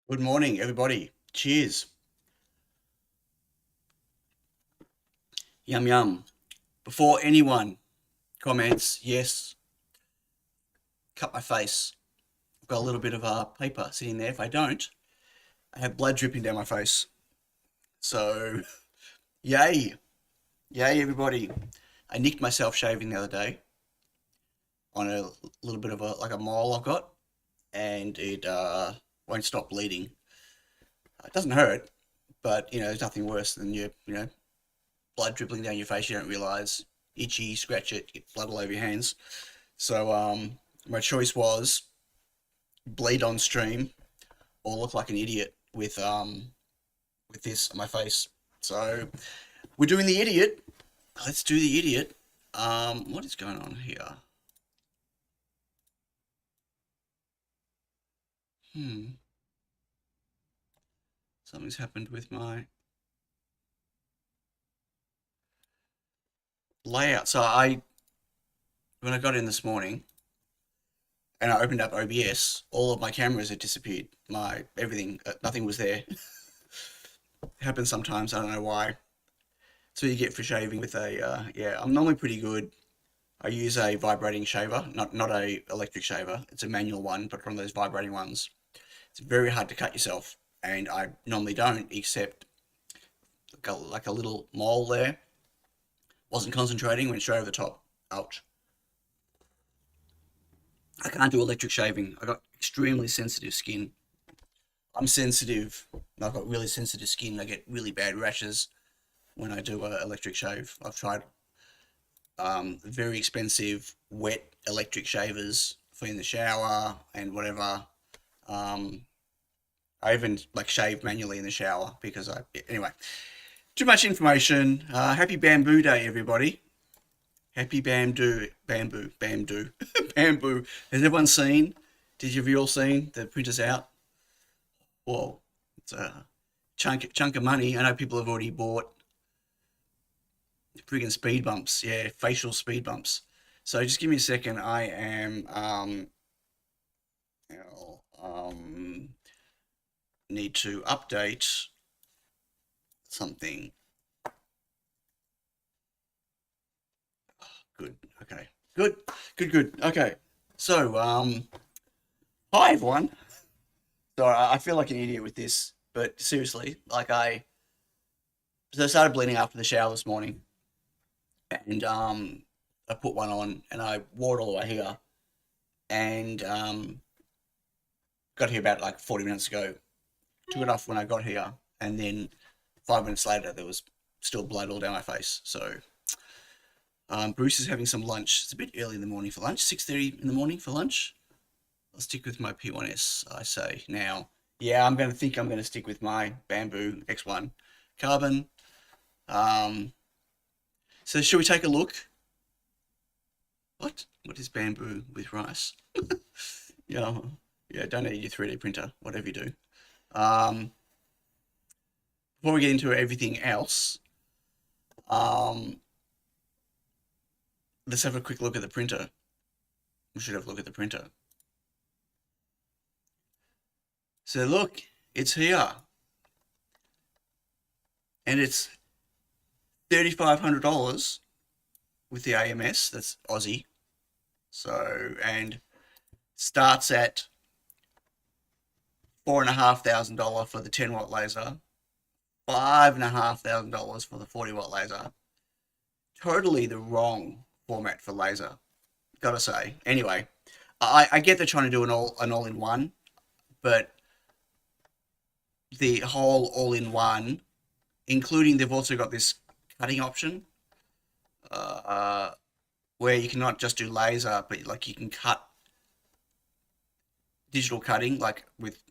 Good morning, everybody. Cheers. Yum, yum. Before anyone comments, yes, cut my face. I've got a little bit of paper sitting there. If I don't, I have blood dripping down my face. So, yay. Yay, everybody. I nicked myself shaving the other day on a little bit of a mole I've got, and it won't stop bleeding. It doesn't hurt, but, there's nothing worse than blood dribbling down your face. You don't realize, itchy, scratch it, get blood all over your hands. So my choice was bleed on stream or look like an idiot with this on my face. So we're doing the idiot. Let's do the idiot. What is going on here? Something's happened with my layout. So when I got in this morning and I opened up OBS, all of my cameras had disappeared. Everything, nothing was there. It happens sometimes. I don't know why. So you get for shaving with I'm normally pretty good. I use a vibrating shaver, not a electric shaver. It's a manual one, but one of those vibrating ones. It's very hard to cut yourself, and I normally don't, except like a little mole there. Wasn't concentrating, went straight over the top. Ouch. I can't do electric shaving. I got extremely sensitive skin. I'm sensitive. I've got really sensitive skin. I get really bad rashes when I do electric shave. I've tried very expensive wet electric shavers for in the shower and whatever. I even shave manually in the shower because anyway, too much information. Happy Bamboo Day, everybody. Happy Bamboo. Bamboo. Bamboo. Has everyone seen? Have you all seen the printers out? Whoa, it's a chunk of money. I know people have already bought friggin' speed bumps. Yeah, facial speed bumps. So just give me a second. I am need to update something. Good. Okay. Good. Okay. So hi everyone. So I feel like an idiot with this, but seriously, I started bleeding after the shower this morning, and I put one on and I wore it all the way here, and got here about 40 minutes ago. Took it off when I got here, and then 5 minutes later there was still blood all down my face. So Bruce is having some lunch. It's a bit early in the morning for lunch. 6:30 in the morning for lunch. I'll stick with my P1S, I say now. Yeah, I'm going to stick with my Bamboo X1 carbon. So should we take a look? What is bamboo with rice? Yeah, don't need your 3D printer, whatever you do. Before we get into everything else, let's have a quick look at the printer. We should have a look at the printer. So look, it's here. And it's $3,500 with the AMS, that's Aussie. So, and starts at $4,500 for the 10-watt laser, $5,500 for the 40-watt laser. Totally the wrong format for laser, gotta say. Anyway, I get they're trying to do an all-in-one, but the whole all-in-one, including they've also got this cutting option, where you can not just do laser, but like you can cut digital cutting, like with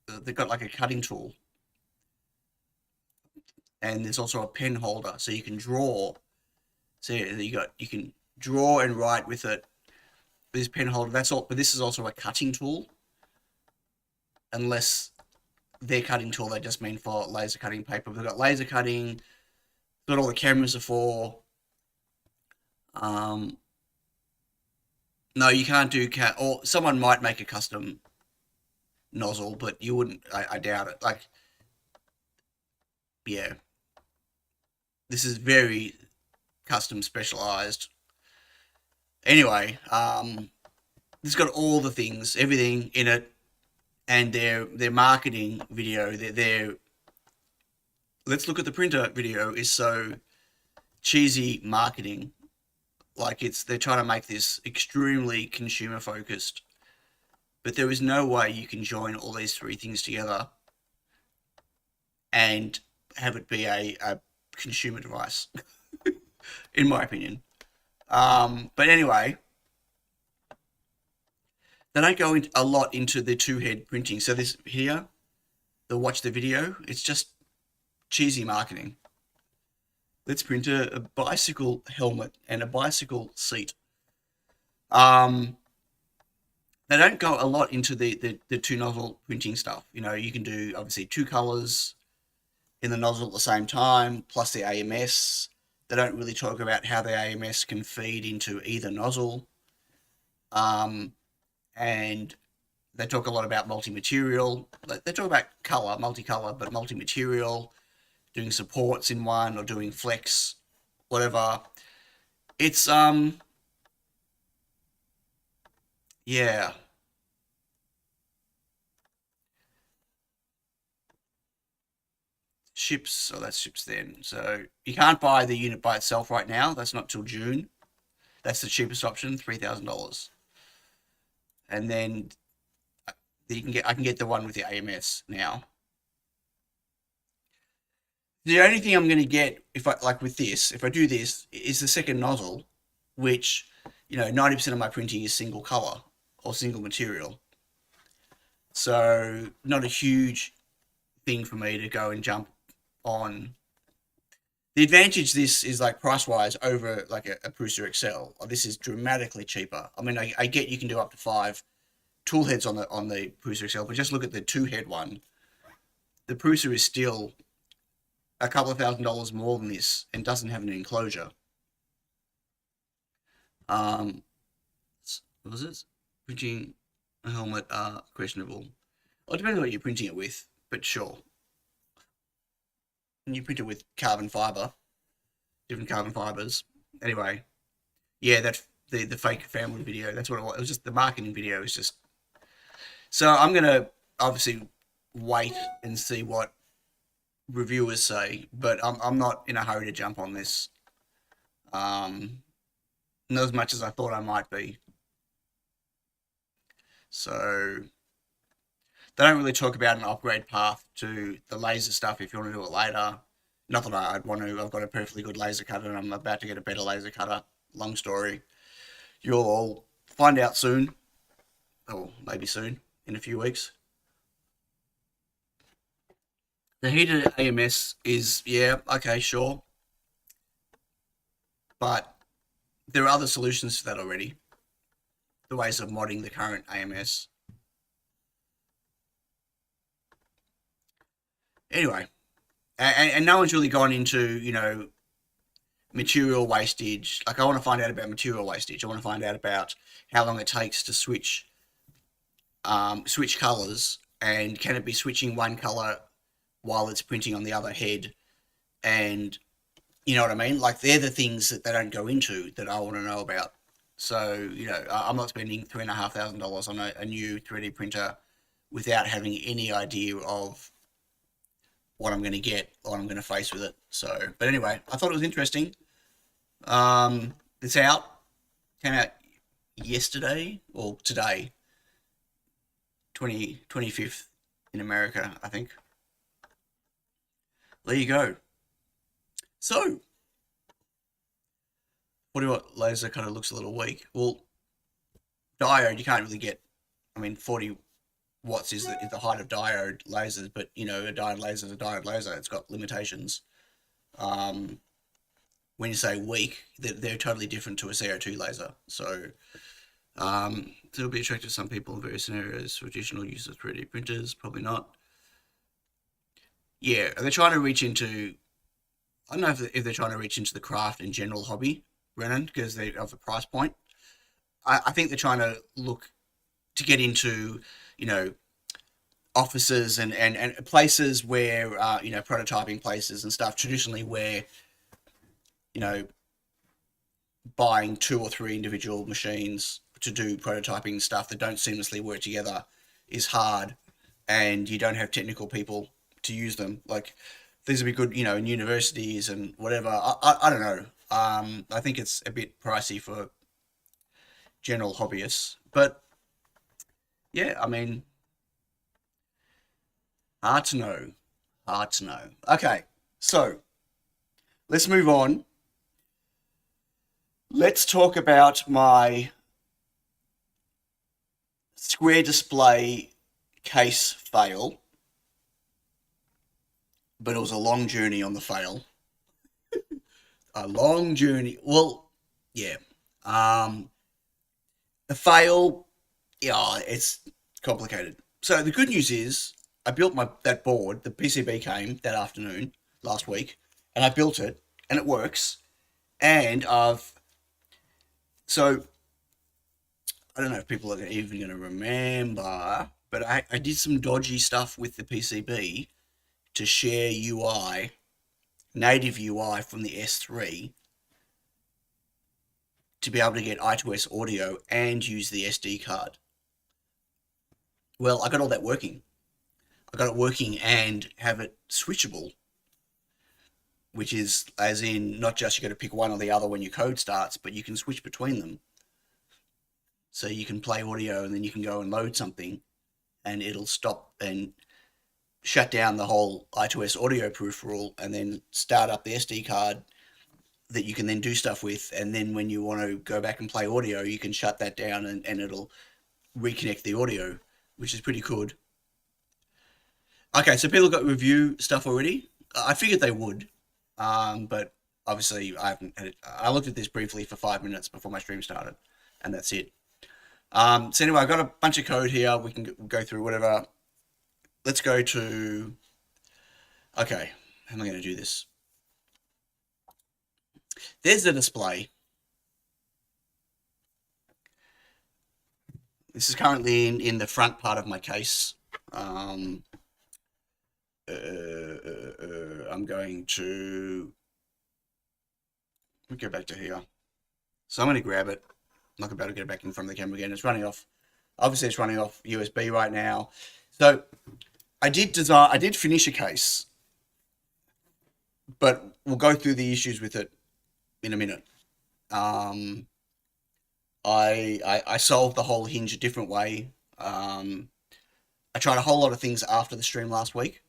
they've got like a cutting tool, and there's also a pen holder, so you can draw. So you can draw and write with it. This pen holder, that's all. But this is also a cutting tool, unless their cutting tool they just mean for laser cutting paper. They've got laser cutting. Got all the cameras are for. No, you can't do or someone might make a custom nozzle, but you wouldn't. I doubt it. Like, yeah, this is very custom specialized. Anyway, this got all the things, everything in it, and their marketing video, their let's look at the printer video is so cheesy marketing. Like they're trying to make this extremely consumer focused, but there is no way you can join all these three things together and have it be a consumer device, in my opinion. But anyway, they don't go a lot into the two-head printing. So this here, watch the video, it's just cheesy marketing. Let's print a bicycle helmet and a bicycle seat. They don't go a lot into the two nozzle printing stuff. You know, you can do obviously two colors in the nozzle at the same time, plus the AMS. They don't really talk about how the AMS can feed into either nozzle. And they talk a lot about multi-material. They talk about color, multicolor, but multi-material, doing supports in one or doing flex, whatever. It's, yeah. Ships, oh, that's ships then. So you can't buy the unit by itself right now. That's not till June. That's the cheapest option, $3,000. And then I can get the one with the AMS now. The only thing I'm going to get if I do this is the second nozzle, which, you know, 90% of my printing is single color or single material. So not a huge thing for me to go and jump on. The advantage this is like price wise over like a Prusa XL. This is dramatically cheaper. I mean, I get you can do up to 5 tool heads on the Prusa XL, but just look at the 2-head one. The Prusa is still a couple of $1,000s more than this and doesn't have an enclosure. What was it? Printing a helmet questionable. Well, it depends on what you're printing it with, but sure. And you print it with carbon fiber, different carbon fibers. Anyway, yeah, that the fake family video. That's what it was. It was just the marketing video. Is just. So I'm gonna obviously wait and see what reviewers say, but I'm not in a hurry to jump on this. Not as much as I thought I might be. So they don't really talk about an upgrade path to the laser stuff if you want to do it later. Not that I'd want to. I've got a perfectly good laser cutter and I'm about to get a better laser cutter. Long story. You'll all find out soon. Or maybe soon, in a few weeks. The heated AMS is, yeah, okay, sure. But there are other solutions to that already. The ways of modding the current AMS. Anyway, and no one's really gone into, you know, material wastage. Like, I want to find out about material wastage. I want to find out about how long it takes to switch colors, and can it be switching one color while it's printing on the other head, and you know what I mean? Like, they're the things that they don't go into that I want to know about. So, you know, I'm not spending $3,500 on a new 3D printer without having any idea of what I'm going to get, what I'm going to face with it. So, but anyway, I thought it was interesting. It's out, came out yesterday or today, 25th in America, I think. There you go. So, what laser kind of looks a little weak? Well, diode, you can't really get, I mean, 40 watts is the height of diode lasers, but you know, a diode laser is a diode laser. It's got limitations. When you say weak, they're totally different to a CO2 laser. So, it'll be attractive to some people in various scenarios. For additional use of 3D printers, probably not. Yeah, they're trying to reach into, I don't know if they're trying to reach into the craft and general hobby, Brennan, because they of the price point. I think they're trying to look to get into, you know, offices and places where, you know, prototyping places and stuff, traditionally where, you know, buying 2 or 3 individual machines to do prototyping stuff that don't seamlessly work together is hard, and you don't have technical people to use them. Like, these would be good, you know, in universities and whatever. I don't know. I think it's a bit pricey for general hobbyists, but yeah, I mean, hard to know. Hard to know. Okay, so let's move on. Let's talk about my square display case fail, but it was a long journey on the fail. A long journey. Well, yeah. The fail, yeah, it's complicated. So the good news is I built that board. The PCB came that afternoon last week, and I built it, and it works. And so I don't know if people are even going to remember, but I did some dodgy stuff with the PCB to share UI, native UI from the S3, to be able to get I2S audio and use the SD card. Well, I got all that working. I got it working and have it switchable, which is as in not just you got to pick one or the other when your code starts, but you can switch between them. So you can play audio and then you can go and load something and it'll stop and shut down the whole I2S audio peripheral and then start up the SD card that you can then do stuff with. And then when you want to go back and play audio, you can shut that down and it'll reconnect the audio, which is pretty good. Okay, so people got review stuff already. I figured they would, but obviously I haven't had it. I looked at this briefly for 5 minutes before my stream started, and that's it. So anyway, I've got a bunch of code here. We can go through whatever. Let's go to, okay, how am I going to do this? There's the display. This is currently in the front part of my case. I'm going to, let me go back to here. So I'm going to grab it. I'm not going to be able to get it back in front of the camera again. It's running off, obviously it's running off USB right now. So I did finish a case, but we'll go through the issues with it in a minute. I solved the whole hinge a different way. I tried a whole lot of things after the stream last week,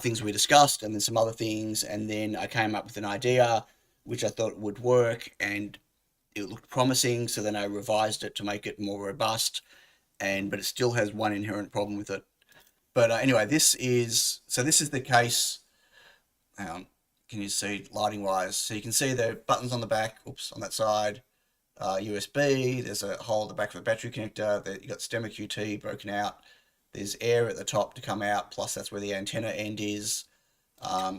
things we discussed, and then some other things, and then I came up with an idea which I thought would work, and it looked promising, so then I revised it to make it more robust, but it still has one inherent problem with it. But anyway, this is the case. Hang on, can you see lighting wise? So you can see the buttons on the back, oops, on that side, USB, there's a hole at the back for the battery connector, you got stemma QT broken out, there's air at the top to come out, plus that's where the antenna end is,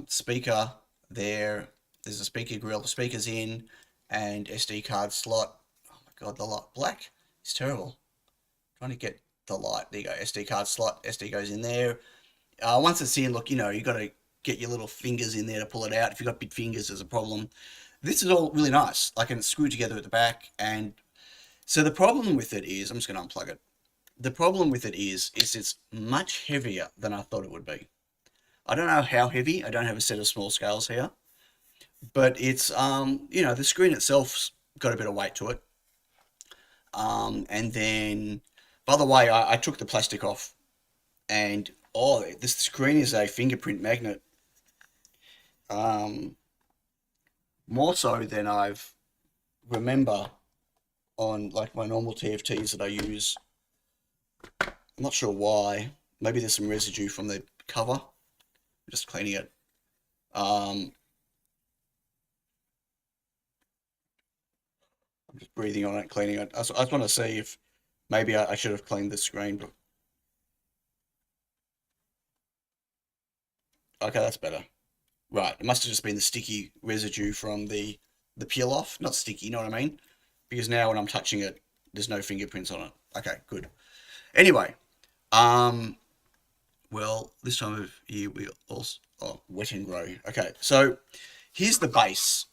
speaker there's a speaker grill, the speaker's in, and SD card slot. Oh my god, the light black is terrible. I'm trying to get the light, there you go, SD card slot, SD goes in there. Once it's in, look, you know, you got to get your little fingers in there to pull it out. If you've got big fingers, there's a problem. This is all really nice, like, and it's screwed together at the back. And so the problem with it is, I'm just going to unplug it. the problem with it is it's much heavier than I thought it would be. I don't know how heavy. I don't have a set of small scales here, but it's you know, the screen itself's got a bit of weight to it. And then, by the way, I took the plastic off, and oh, this screen is a fingerprint magnet. Um, More so than I've remember on like my normal TFTs that I use. I'm not sure why. Maybe there's some residue from the cover. I'm just cleaning it. I'm just breathing on it, cleaning it. I just want to see if maybe I should have cleaned the screen. But okay, that's better. Right, it must have just been the sticky residue from the peel off. Not sticky, you know what I mean? Because now when I'm touching it, there's no fingerprints on it. Okay, good. Anyway, well, this time of year we also wet and grow. Okay, so here's the base.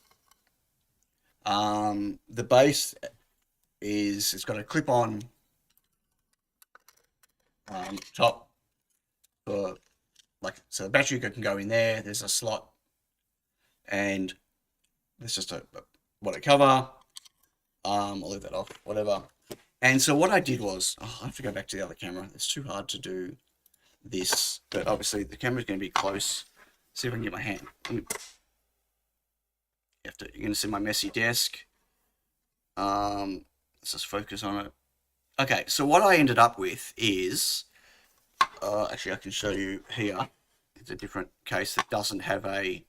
The base is it's got a clip-on top for like, so the battery can go in there. There's a slot, and there's just a cover. I'll leave that off, whatever. And so what I did was, I have to go back to the other camera. It's too hard to do this, but obviously the camera's going to be close. See if I can get my hand. You're going to see my messy desk. Let's just focus on it. Okay, so what I ended up with is, actually I can show you here. It's a different case that doesn't have a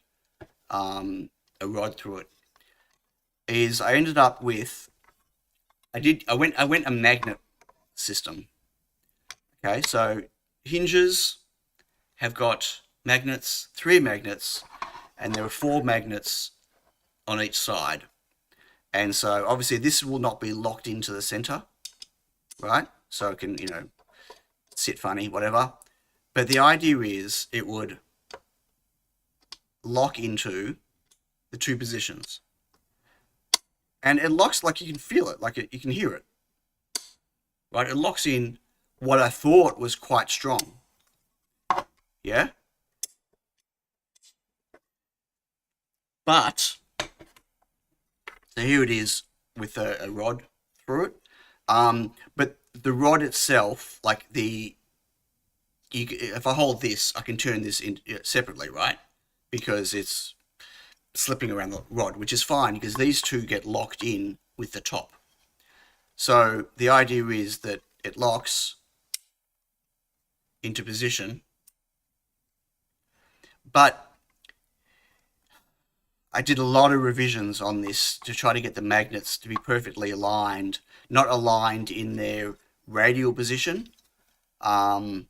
rod through it. Is I ended up with, I went a magnet system. Okay, so hinges have got magnets, 3 magnets, and there are 4 magnets on each side. And so obviously this will not be locked into the center, right? So it can, you know, sit funny, whatever. But the idea is it would lock into the 2 positions. And it locks, like you can feel it, like you can hear it, right? It locks in what I thought was quite strong. Yeah? But, so here it is with a rod through it. But the rod itself, like if I hold this, I can turn this in separately, right? Because it's slipping around the rod, which is fine because these 2 get locked in with the top. So the idea is that it locks into position, but I did a lot of revisions on this to try to get the magnets to be perfectly aligned, not aligned in their radial position. I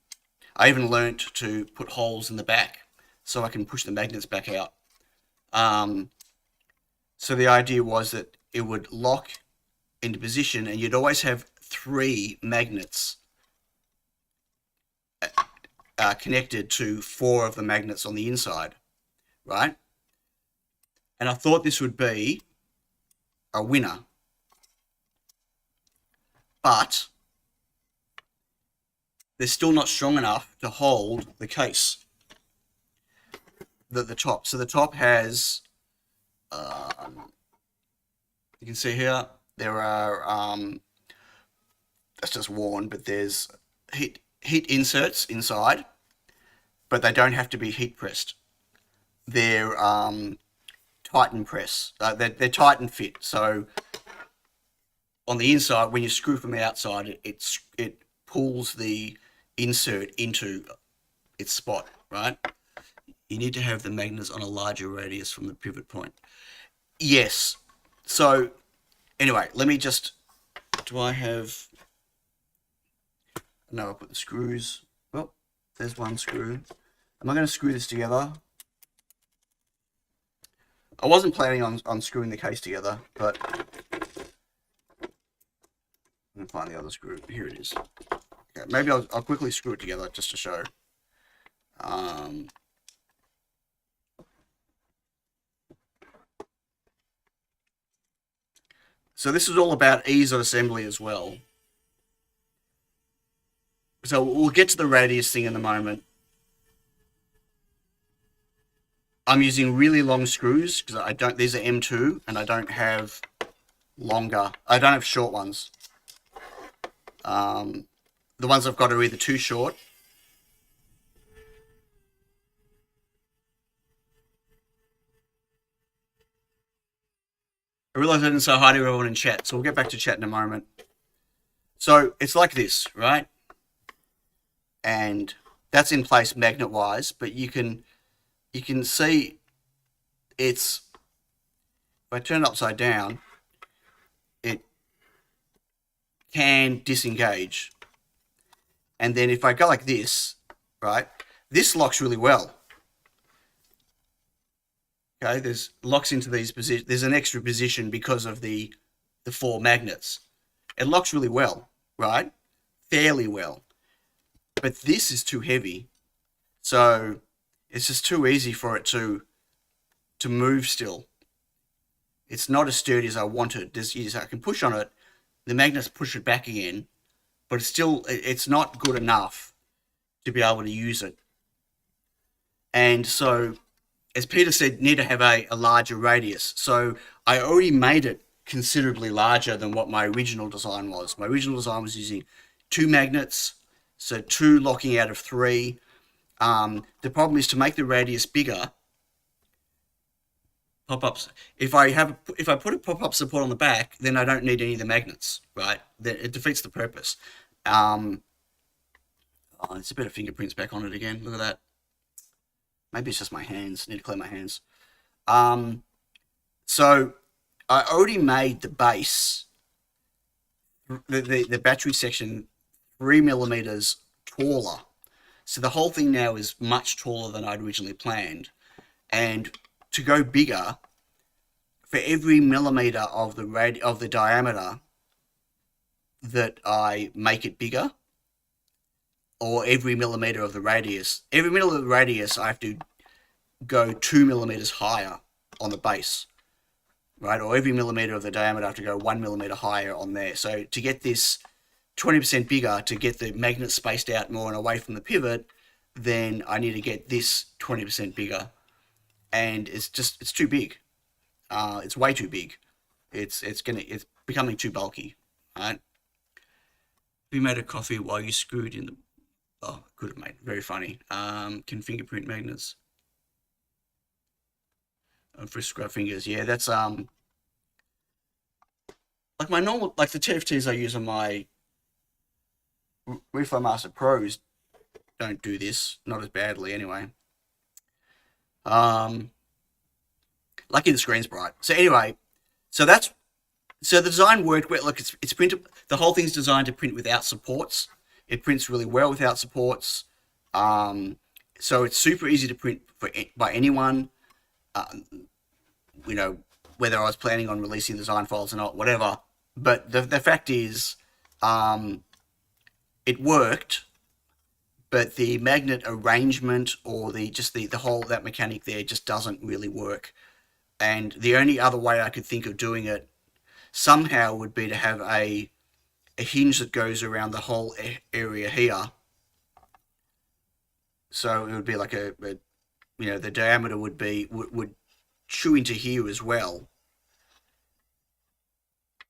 even learnt to put holes in the back so I can push the magnets back out. So the idea was that it would lock into position, and you'd always have 3 magnets connected to 4 of the magnets on the inside, right? And I thought this would be a winner, but they're still not strong enough to hold the case. The top. So the top has, you can see here, there are, that's just worn, but there's heat inserts inside, but they don't have to be heat pressed. They're Titan press. They're Titan fit. So on the inside, when you screw from the outside, it pulls the insert into its spot, right? You need to have the magnets on a larger radius from the pivot point. Yes. So anyway, let me just, do I have, no, I put the screws. Well, there's one screw. Am I going to screw this together? I wasn't planning on screwing the case together, but I'm going to find the other screw. Here it is. Okay, maybe I'll quickly screw it together just to show. So this is all about ease of assembly as well. So we'll get to the radius thing in a moment. I'm using really long screws because I don't, these are M2 and I don't have short ones. The ones I've got are either too short. I realize I didn't say hi to everyone in chat, so we'll get back to chat in a moment. So it's like this, right? And that's in place magnet-wise, but you can see it's, if I turn it upside down, it can disengage. And then if I go like this, right, this locks really well. Okay, there's locks into these positions. There's an extra position because of the 4 magnets. It locks really well, right? Fairly well. But this is too heavy. So it's just too easy for it to move still. It's not as sturdy as I want it. I can push on it, the magnets push it back again, but it's not good enough to be able to use it. And so, as Peter said, need to have a larger radius. So I already made it considerably larger than what my original design was. My original design was using 2 magnets, so 2 locking out of 3. The problem is to make the radius bigger. Pop-ups. If I put a pop-up support on the back, then I don't need any of the magnets, right? It defeats the purpose. Oh, it's a bit of fingerprints back on it again. Look at that. Maybe it's just my hands. Need to clean my hands. So I already made the base, the battery section, 3mm taller. So the whole thing now is much taller than I'd originally planned. And to go bigger, for every millimeter of the diameter that I make it bigger, or every millimeter of the radius, I have to go 2mm higher on the base, right? Or every millimeter of the diameter, I have to go 1mm higher on there. So to get this 20% bigger, to get the magnet spaced out more and away from the pivot, then I need to get this 20% bigger. And it's too big. It's way too big. It's becoming too bulky, right? We made a coffee while you screwed in the, oh, could have made, very funny. Can fingerprint magnets for scrub fingers? Yeah, that's like my normal, like the TFTs I use on my Reflow Master Pros don't do this, not as badly anyway. Lucky the screen's bright. So anyway, so the design worked well. Look, it's printed. The whole thing's designed to print without supports. It prints really well without supports. So it's super easy to print by anyone. You know, whether I was planning on releasing design files or not, whatever. But the fact is, it worked. But the magnet arrangement or the whole, that mechanic there just doesn't really work. And the only other way I could think of doing it somehow would be to have a hinge that goes around the whole area here. So it would be like you know, the diameter would chew into here as well.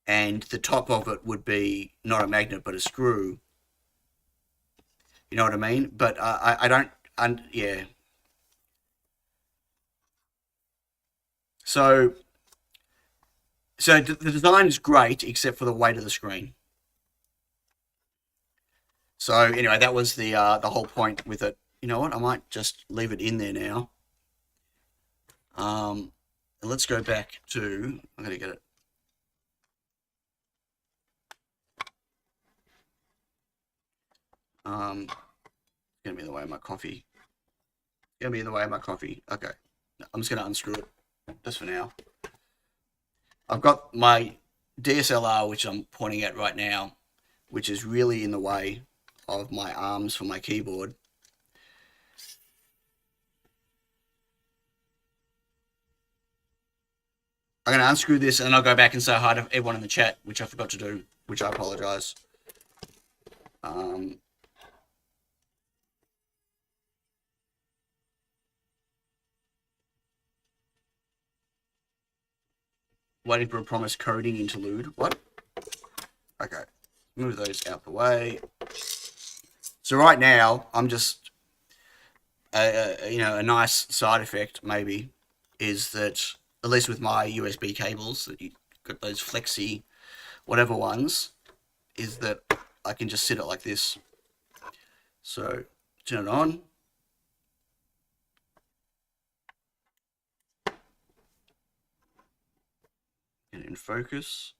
And the top of it would be not a magnet but a screw. You know what I mean? But I don't, yeah. So the design is great except for the weight of the screen. So anyway, that was the whole point with it. You know what? I might just leave it in there now. Let's go back to, I'm going to get it. It's going to be in the way of my coffee. It's going to be in the way of my coffee. Okay. I'm just going to unscrew it just for now. I've got my DSLR, which I'm pointing at right now, which is really in the way of my arms for my keyboard. I'm going to unscrew this and I'll go back and say hi to everyone in the chat, which I forgot to do, which I apologize. Waiting for a promised coding interlude. What? Okay. Move those out the way. So right now, I'm just, a nice side effect maybe is that, at least with my USB cables, that you got those flexi whatever ones, is that I can just sit it like this. So turn it on. Get it in focus.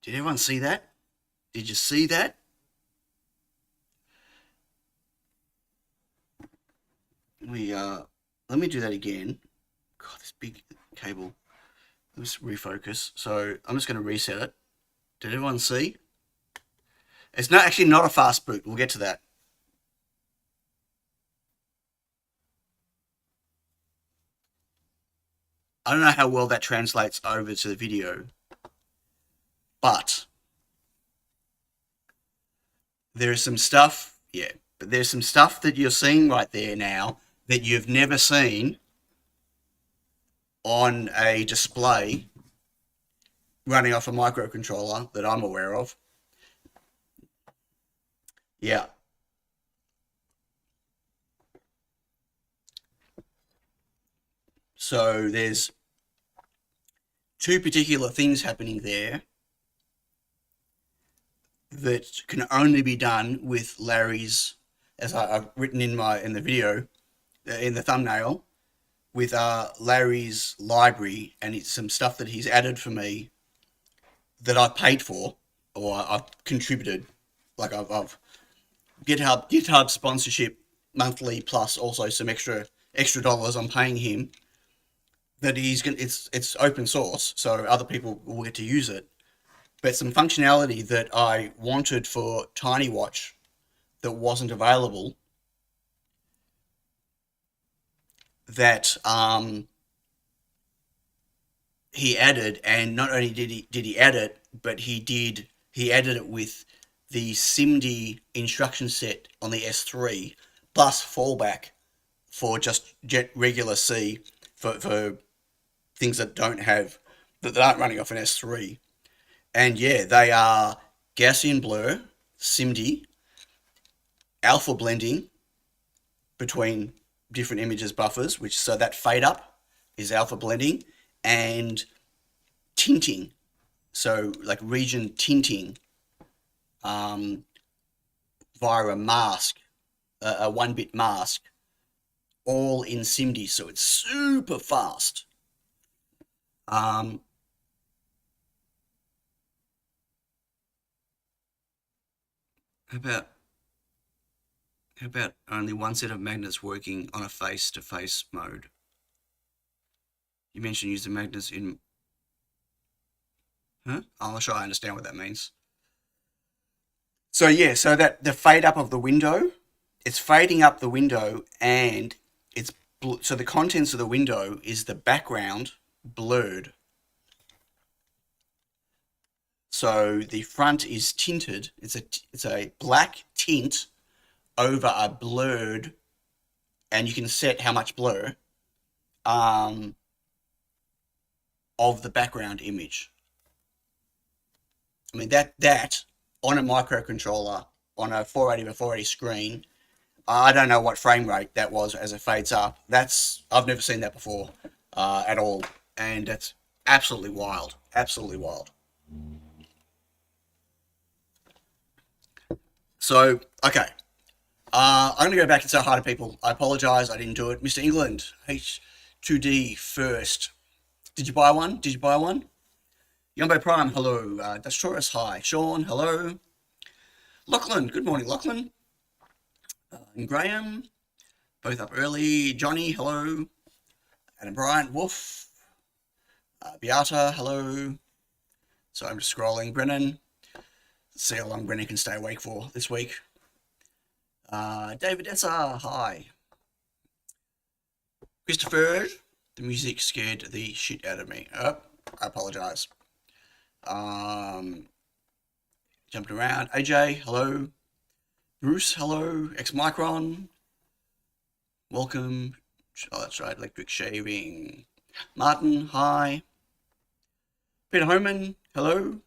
Did everyone see that? Did you see that? Let me do that again. God, this big cable. Let's refocus. So I'm just going to reset it. Did everyone see? It's not actually not a fast boot. We'll get to that. I don't know how well that translates over to the video, but there's some stuff, but there's some stuff that you're seeing right there now that you've never seen on a display running off a microcontroller that I'm aware of. Yeah. So there's two particular things happening there that can only be done with Larry's, as I've written in the video, in the thumbnail, with Larry's library, and it's some stuff that he's added for me that I paid for, or I've contributed. Like I've GitHub sponsorship monthly, plus also some extra dollars I'm paying him. That it's open source, so other people will get to use it. But some functionality that I wanted for TinyWatch that wasn't available, that he added, and not only did he add it, but he added it with the SIMD instruction set on the S3 plus fallback for just regular C for things that aren't running off an S3. And yeah, they are Gaussian blur, SIMD, alpha blending between different images buffers, so that fade up is alpha blending, and tinting, so like region tinting via a mask, a 1-bit mask, all in SIMD, so it's super fast. How about only one set of magnets working on a face-to-face mode? You mentioned using magnets in... Huh? I'm not sure I understand what that means. So yeah, so that the fade up of the window, it's fading up the window, and so the contents of the window is the background blurred. So the front is tinted. It's a black tint over a blurred, and you can set how much blur of the background image. I mean, that on a microcontroller on a 480 by 480 screen, I don't know what frame rate that was as it fades up. I've never seen that before at all, and that's absolutely wild. Absolutely wild. So, okay. I'm going to go back and say hi to people. I apologise, I didn't do it. Mr. England, H2D first. Did you buy one? Yumbo Prime, hello. Dastroris, hi. Sean, hello. Lachlan, good morning, Lachlan. And Graham, both up early. Johnny, hello. Adam Bryant, Wolf. Beata, hello. So I'm just scrolling. Brennan. Let's see how long Brennan can stay awake for this week. David Essa, hi. Christopher, the music scared the shit out of me. I apologise. Jumped around. AJ, hello. Bruce, hello. X-Micron, welcome. Oh, that's right. Electric shaving. Martin, hi. Peter Homan, hello.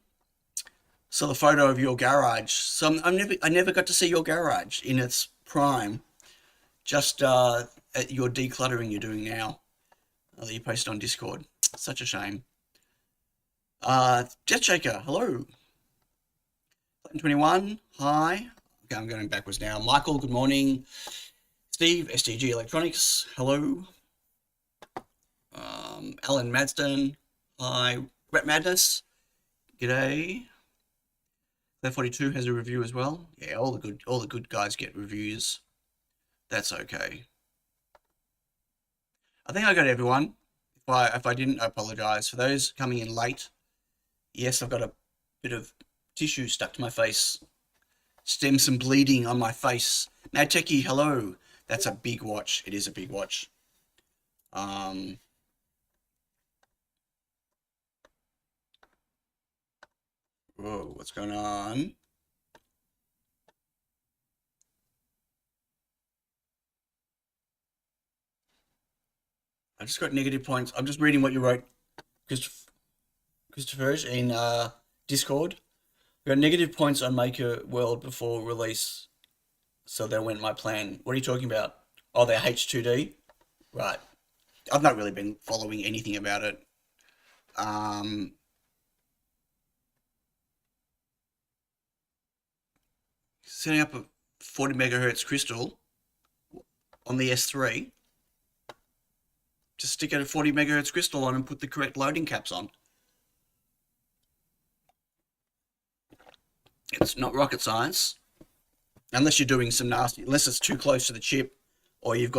Saw the photo of your garage. So I never got to see your garage in its prime. Just at your decluttering you're doing now that you posted on Discord. Such a shame. Jet Shaker, hello. 21, hi. Okay, I'm going backwards now. Michael, good morning. Steve, SDG Electronics, hello. Alan Madston, hi. Brett Madness, g'day. Claire 42 has a review as well. Yeah, all the good guys get reviews. That's okay. I think I got everyone. If I didn't, I apologize. For those coming in late, yes, I've got a bit of tissue stuck to my face. Stem some bleeding on my face. Mad Techie, hello. That's a big watch. It is a big watch. Whoa, what's going on? I just got negative points. I'm just reading what you wrote, Christopher, in Discord. We got negative points on Maker World before release, so that went my plan. What are you talking about? Oh, they're H2D? Right. I've not really been following anything about it. Setting up a 40 megahertz crystal on the S3. Just stick a 40 megahertz crystal on and put the correct loading caps on. It's not rocket science. Unless you're doing some nasty, unless it's too close to the chip, or you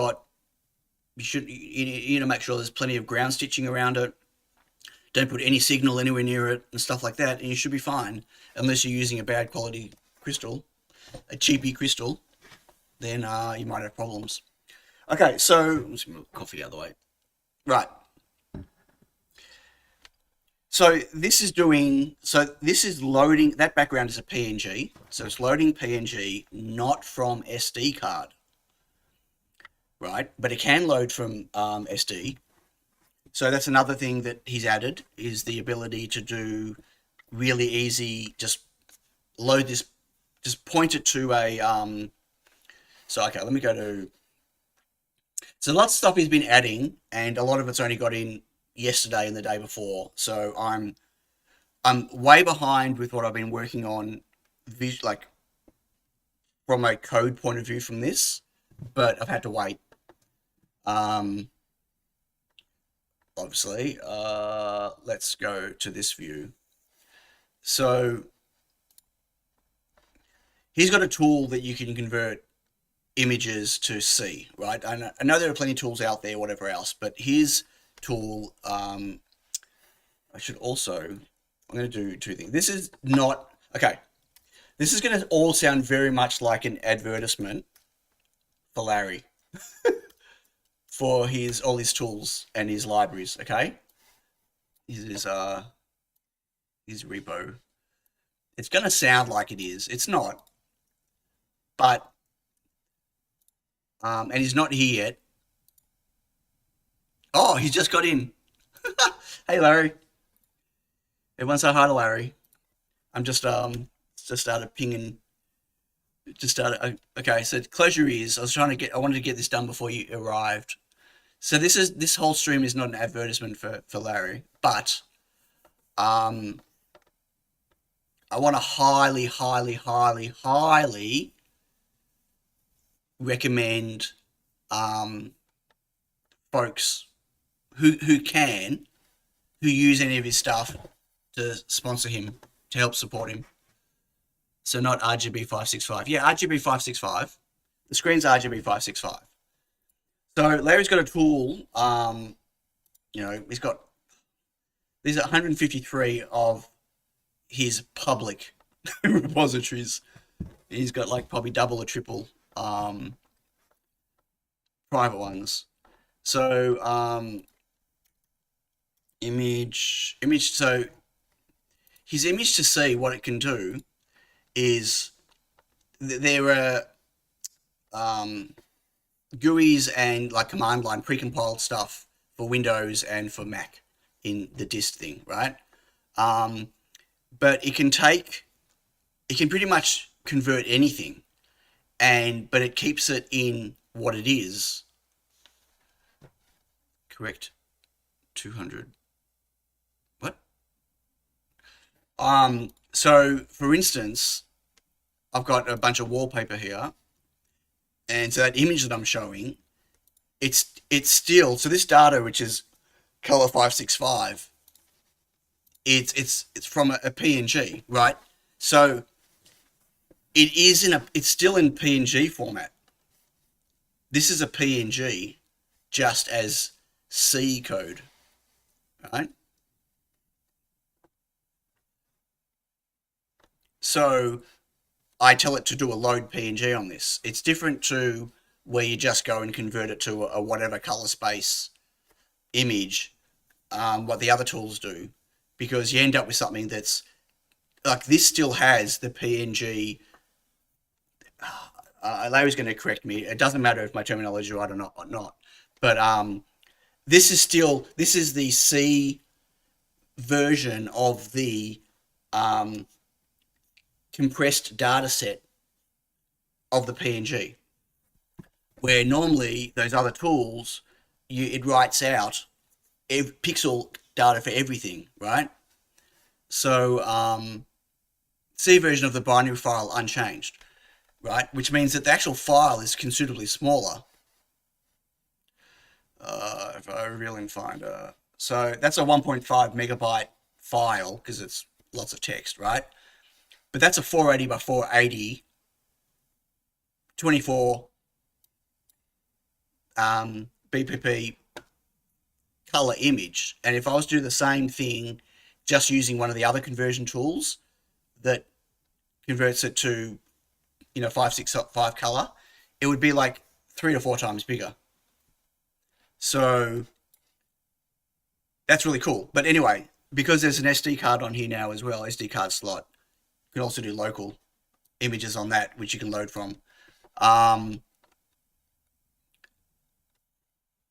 need to make sure there's plenty of ground stitching around it. Don't put any signal anywhere near it and stuff like that, and you should be fine. Unless you're using a bad quality crystal, a cheapy crystal, then you might have problems. Okay, so let's move coffee out of the way. Right. So this is loading, that background is a PNG. So it's loading PNG, not from SD card. Right? But it can load from SD. So that's another thing that he's added, is the ability to do really easy, just load this, just point it to a, so okay, let me go to, so lots of stuff he's been adding, and a lot of it's only got in yesterday and the day before. So I'm way behind with what I've been working on, like from a code point of view from this, but I've had to wait. Obviously, let's go to this view. So he's got a tool that you can convert images to C, right? I know there are plenty of tools out there, whatever else, but his tool, I'm going to do two things. This is not, okay, this is going to all sound very much like an advertisement for Larry for all his tools and his libraries, okay? His repo. It's going to sound like it is. It's not. But, and he's not here yet. Oh, he's just got in. Hey, Larry. Everyone say hi to Larry. I'm just started pinging. Okay, so close your ears. I wanted to get this done before you arrived. So this whole stream is not an advertisement for Larry, but I want to highly, highly, highly, highly recommend folks who use any of his stuff to sponsor him, to help support him. So not RGB 565. Yeah, RGB 565. The screen's RGB 565. So Larry's got a tool. He's got, these are 153 of his public repositories. He's got like probably double or triple private ones. So image. So his image to see what it can do is there are GUIs and like command line precompiled stuff for Windows and for Mac in the dist thing, right? But it can pretty much convert anything, but it keeps it in what it is. Correct. 200. What? So for instance, I've got a bunch of wallpaper here, and so that image that I'm showing, it's still, so this data, which is color 565, it's from a PNG, right? So it's still in PNG format. This is a PNG, just as C code, right? So I tell it to do a load PNG on this. It's different to where you just go and convert it to a whatever color space image, what the other tools do, because you end up with something that's like this still has the PNG. Larry's going to correct me. It doesn't matter if my terminology is right or not. But this is the C version of the compressed data set of the PNG, where normally those other tools, it writes out pixel data for everything, right? So C version of the binary file unchanged, right? Which means that the actual file is considerably smaller. If I really find so that's a 1.5 megabyte file because it's lots of text, right? But that's a 480 by 480, 24 BPP color image. And if I was to do the same thing just using one of the other conversion tools that converts it to, 565 color, it would be like 3 to 4 times bigger. So that's really cool. But anyway, because there's an SD card on here now as well, SD card slot, you can also do local images on that, which you can load from.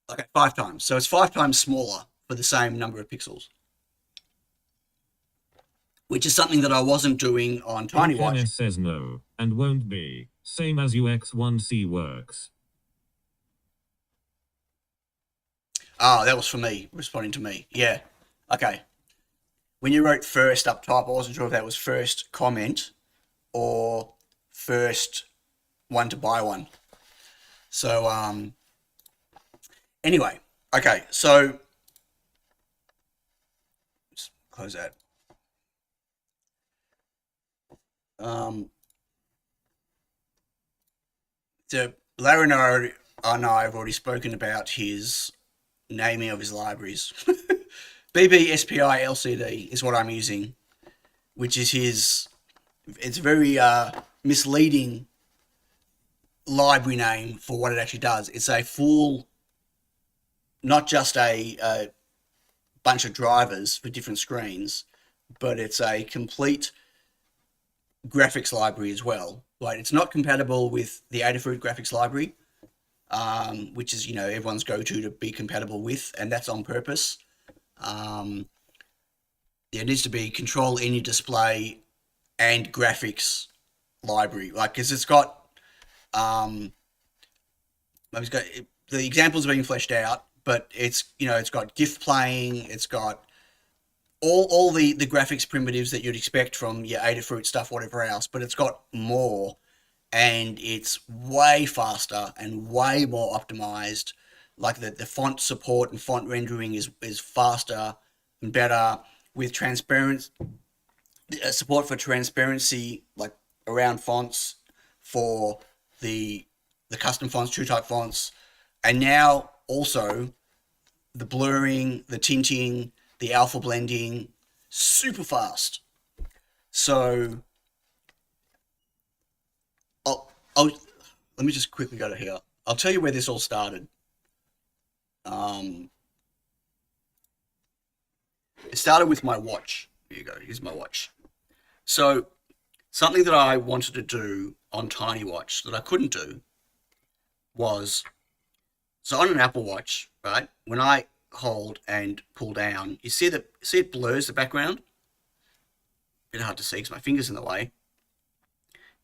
Okay, 5 times. So it's 5 times smaller for the same number of pixels, which is something that I wasn't doing on TinyWatch. HNS says no, and won't be. Same as UX1C works. Oh, that was for me, responding to me. Yeah. Okay. When you wrote first up top, I wasn't sure if that was first comment or first one to buy one. So, anyway, okay, so let's close that. So Larry and I have already spoken about his naming of his libraries. BBSPI LCD is what I'm using, which is it's a very misleading library name for what it actually does. It's a full, not just a bunch of drivers for different screens, but it's a complete graphics library as well. Right? It's not compatible with the Adafruit graphics library, which is, everyone's go-to to be compatible with, and that's on purpose. There needs to be control any display and graphics library, because it's got, the examples are being fleshed out, but it's got GIF playing, it's got all the graphics primitives that you'd expect from your Adafruit stuff, whatever else, but it's got more, and it's way faster and way more optimized. Like the font support and font rendering is faster and better, with support for transparency, like around fonts for the custom fonts, TrueType fonts, and now also the blurring, the tinting, the alpha blending, super fast. So let me just quickly go to here. I'll tell you where this all started. It started with my watch. Here you go. Here's my watch. So something that I wanted to do on TinyWatch that I couldn't do was, so on an Apple Watch, right? When I hold and pull down, you see it blurs the background. A bit hard to see because my finger's in the way.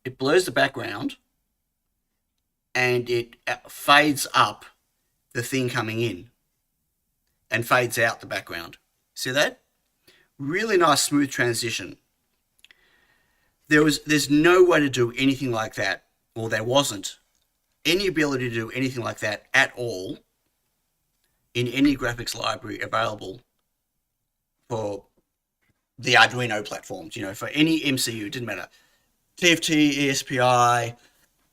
It blurs the background and it fades up the thing coming in and fades out the background. See that? Really nice smooth transition. There's no way to do anything like that, or there wasn't any ability to do anything like that at all in any graphics library available for the Arduino platforms. For any MCU, it didn't matter. TFT, ESPI,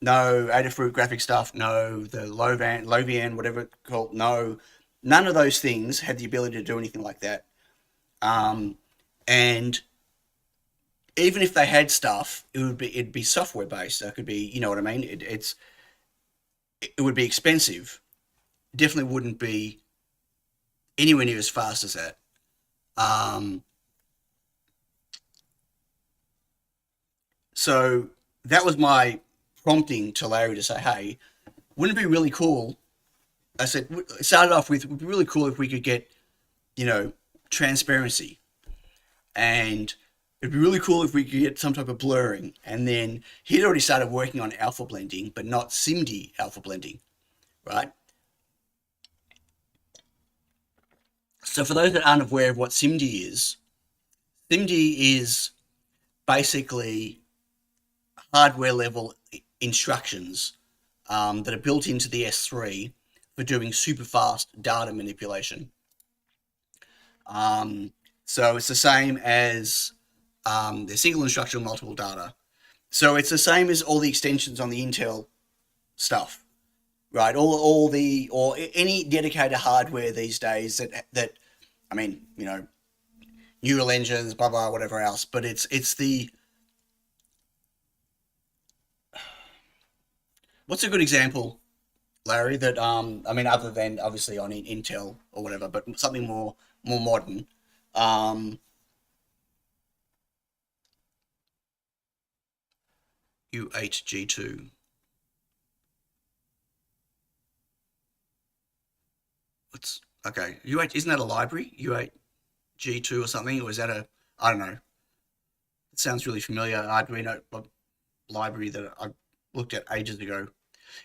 no Adafruit graphic stuff, no the Lovian, whatever it's called, no. None of those things had the ability to do anything like that. And even if they had stuff, it'd be software based. It could be, you know what I mean? It would be expensive. Definitely wouldn't be anywhere near as fast as that. So that was my prompting to Larry to say, hey, wouldn't it be really cool? I said, it started off with, it would be really cool if we could get, transparency. And it'd be really cool if we could get some type of blurring. And then he'd already started working on alpha blending, but not SIMD alpha blending, right? So for those that aren't aware of what SIMD is basically hardware level instructions that are built into the S3 for doing super fast data manipulation. So it's the same as the single instruction, multiple data. So it's the same as all the extensions on the Intel stuff, right? Or any dedicated hardware these days that I mean, neural engines, blah blah, whatever else. But it's the what's a good example, Larry? That I mean, other than obviously on Intel or whatever, but something more modern. U8G2. What's okay? U8, isn't that a library? U8G2 or something, or is that I don't know. It sounds really familiar. An Arduino library that I looked at ages ago.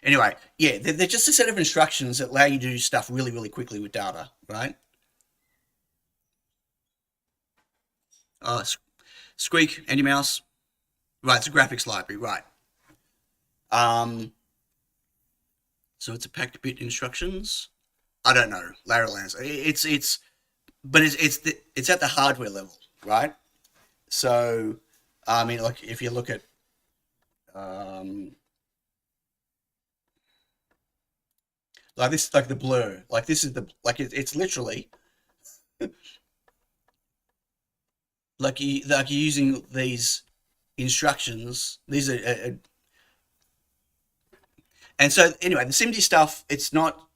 Anyway, yeah, they're just a set of instructions that allow you to do stuff really, really quickly with data, right? Squeak, Andy Mouse. Right, it's a graphics library, right. So it's a packed bit instructions. I don't know, Larry Lance. It's at the hardware level, right? So, I mean, like if you look at like this, like the blur, like this is it's literally like you're using these instructions. These are and so anyway, the SIMD stuff, it's not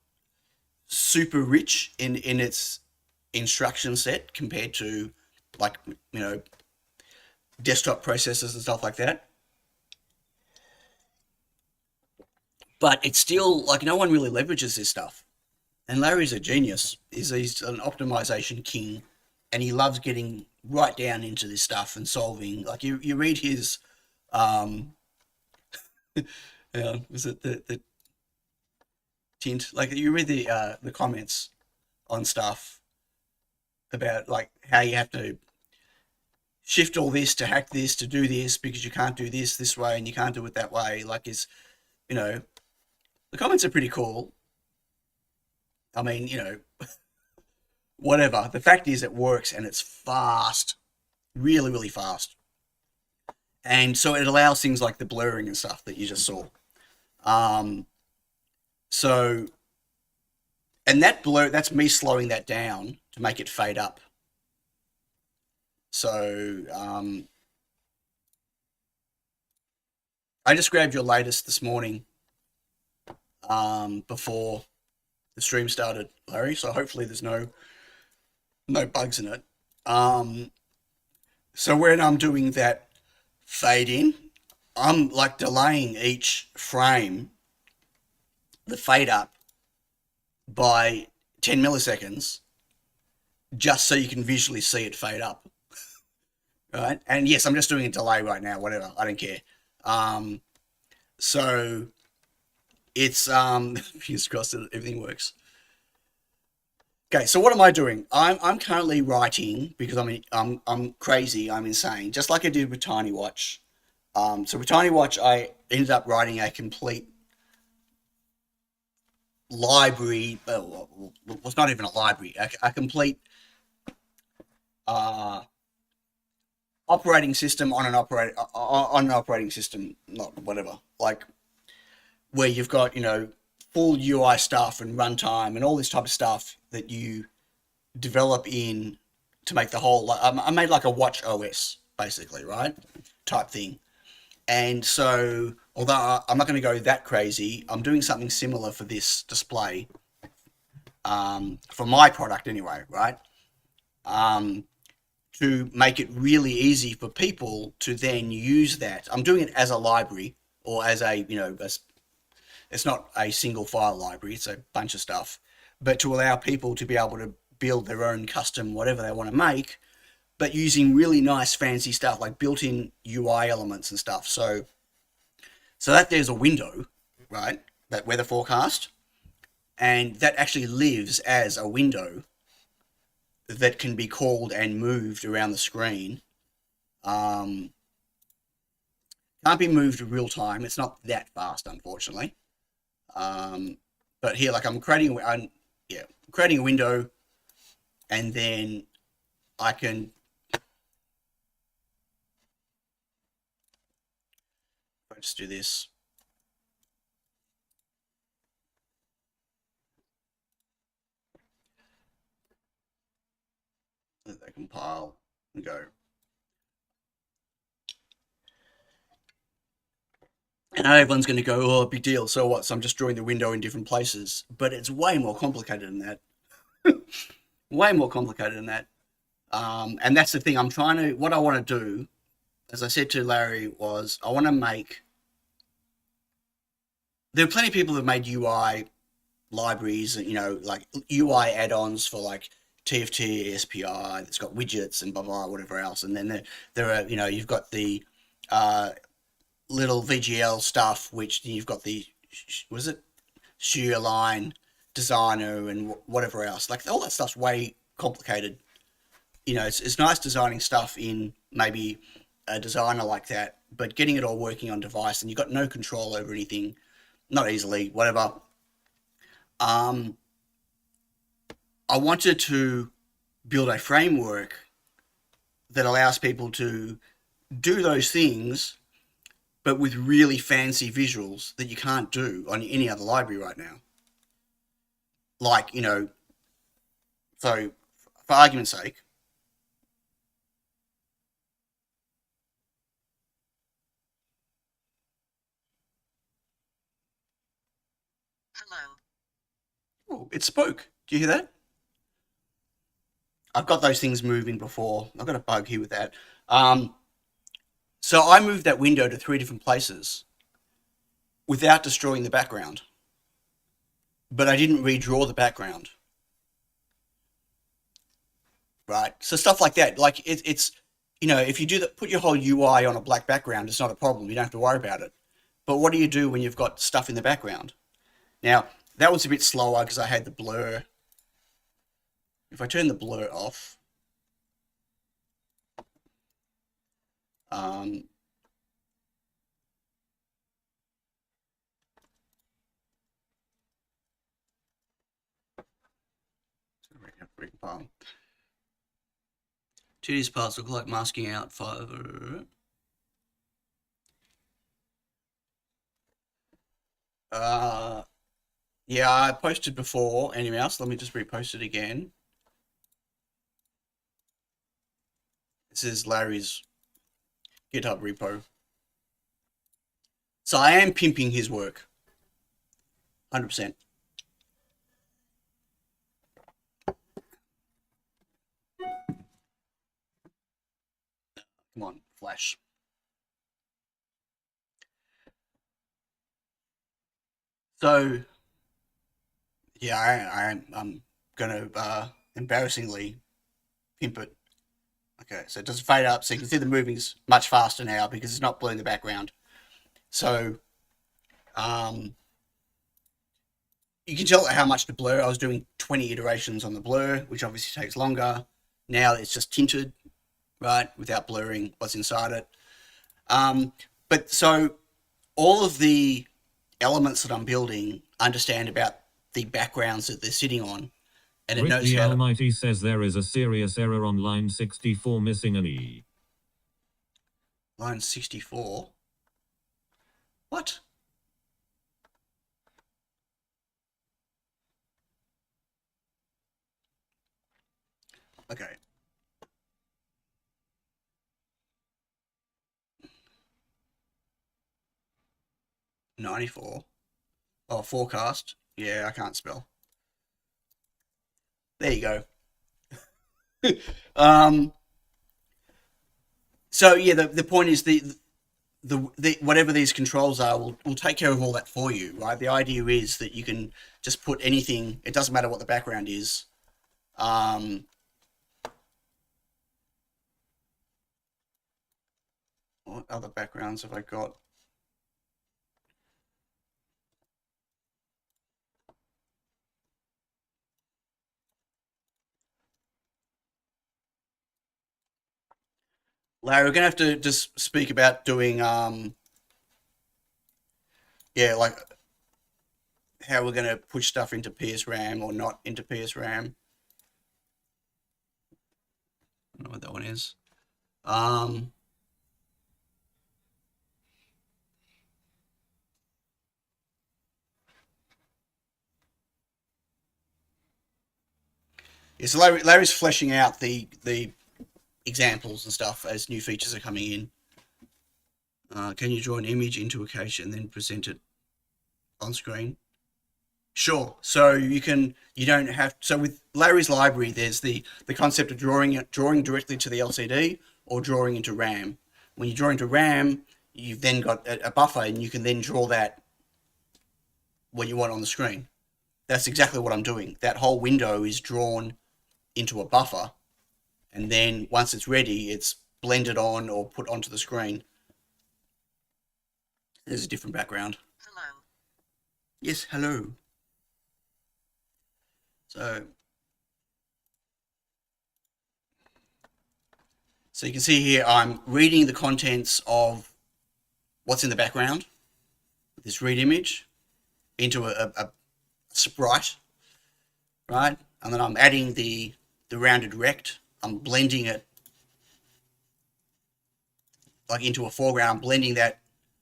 super rich in its instruction set compared to like desktop processors and stuff like that. But it's still like no one really leverages this stuff. And Larry's a genius. He's an optimization king, and he loves getting right down into this stuff and solving. Like you read his, was it the tint? Like you read the comments on stuff about like how you have to shift all this to hack this to do this because you can't do this way and you can't do it that way. Like the comments are pretty cool. I mean, whatever. The fact is it works and it's fast, really, really fast. And so it allows things like the blurring and stuff that you just saw. So, and that blur, that's me slowing that down to make it fade up. So, I just grabbed your latest this morning before the stream started, Larry. So hopefully there's no bugs in it. So when I'm doing that fade in, I'm like delaying each frame, the fade up, by 10 milliseconds just so you can visually see it fade up. Right? And yes, I'm just doing a delay right now, whatever, I don't care. So it's fingers crossed that everything works. Okay, so what am I doing? I'm currently writing because I'm crazy, I'm insane, just like I did with TinyWatch. So with TinyWatch, I ended up writing a complete library. Well, it's not even a library, a complete uh, operating system on an operating system, not whatever, like where you've got, you know, full UI stuff and runtime and all this type of stuff that you develop in to make the whole. Like, I made like a watch OS basically, right? Type thing. And so, although I'm not going to go that crazy, I'm doing something similar for this display, for my product anyway, right? To make it really easy for people to then use that. I'm doing it as a library or as a, you know, it's not a single file library, it's a bunch of stuff, but to allow people to be able to build their own custom whatever they want to make, but using really nice fancy stuff like built-in UI elements and stuff. So that there's a window, right? That weather forecast, and that actually lives as a window that can be called and moved around the screen. Can't be moved real time. It's not that fast, unfortunately. But here, like I'm creating a window, and then I can just do this. Let that compile and go. And everyone's going to go, oh, big deal. So what? So I'm just drawing the window in different places. But it's way more complicated than that. Way more complicated than that. And that's the thing. What I want to do, as I said to Larry, was I want to make. There are plenty of people who've made UI libraries, you know, like UI add-ons for like TFT, ASPI, that's got widgets and blah, blah, whatever else. And then there are, you know, you've got the little VGL stuff, which you've got the, was it shear line designer and whatever else. Like all that stuff's way complicated. You know, it's nice designing stuff in maybe a designer like that, but getting it all working on device and you've got no control over anything, not easily, whatever. I wanted to build a framework that allows people to do those things, but with really fancy visuals that you can't do on any other library right now. Like, you know, so for argument's sake, Hello. oh, it spoke. Do you hear that? I've got those things moving before. I've got a bug here with that. So I moved that window to 3 different places without destroying the background. But I didn't redraw the background. Right? So stuff like that. Like it's, you know, if you do that, put your whole UI on a black background, it's not a problem. You don't have to worry about it. But what do you do when you've got stuff in the background? Now, that was a bit slower because I had the blur. If I turn the blur off, um, recompile. 2D's parts look like masking out 5. Yeah, I posted before Andy Mouse. Let me just repost it again. This is Larry's GitHub repo. So I am pimping his work. 100%. Come on, Flash. So, yeah, I'm going to embarrassingly pimp it. Okay, so it doesn't fade up, so you can see the moving's much faster now because it's not blurring the background. So you can tell how much to blur. I was doing 20 iterations on the blur, which obviously takes longer. Now it's just tinted, right, without blurring what's inside it. But so all of the elements that I'm building understand about the backgrounds that they're sitting on, and it Rick knows the how to... Almighty says there is a serious error on line 64 missing an E. Line 64. What? Okay. $94. Oh, forecast. Yeah, I can't spell. There you go. So yeah, the point is the whatever these controls are will take care of all that for you, right? The idea is that you can just put anything. It doesn't matter what the background is. What other backgrounds have I got? Larry, we're gonna have to just speak about doing yeah, like how we're gonna push stuff into PSRAM or not into PSRAM. I don't know what that one is. Yeah, so Larry's fleshing out the examples and stuff as new features are coming in. Can you draw an image into a cache and then present it on screen? Sure. So you don't have, so with Larry's library, there's the concept of drawing directly to the LCD or drawing into RAM. When you draw into RAM, you've then got a buffer and you can then draw that when you want on the screen. That's exactly what I'm doing. That whole window is drawn into a buffer, and then once it's ready, it's blended on or put onto the screen. There's a different background. Hello. Yes, hello. So you can see here, I'm reading the contents of what's in the background, this read image, into a sprite, right? And then I'm adding the rounded rect. I'm blending it like into a foreground, blending that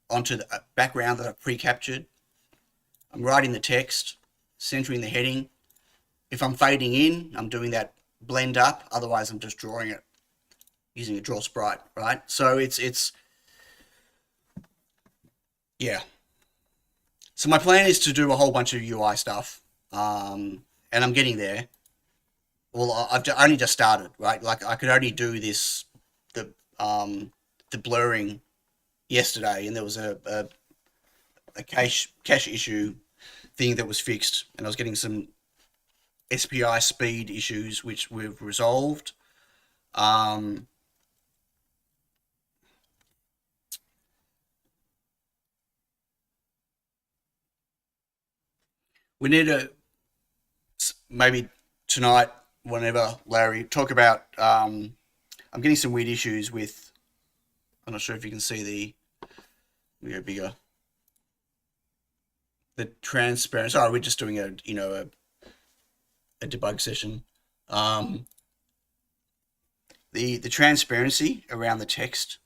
onto the background that I've pre-captured. I'm writing the text, centering the heading. If I'm fading in, I'm doing that blend up. Otherwise, I'm just drawing it using a draw sprite, right? So it's yeah. So my plan is to do a whole bunch of UI stuff, and I'm getting there. Well, I've only just started, right? Like I could only do this, the blurring yesterday, and there was a cache issue thing that was fixed, and I was getting some SPI speed issues which we've resolved. We need to maybe tonight, whenever, Larry, talk about I'm getting some weird issues with, I'm not sure if you can see we go bigger, the transparency. Sorry, we're just doing a debug session. The transparency around the text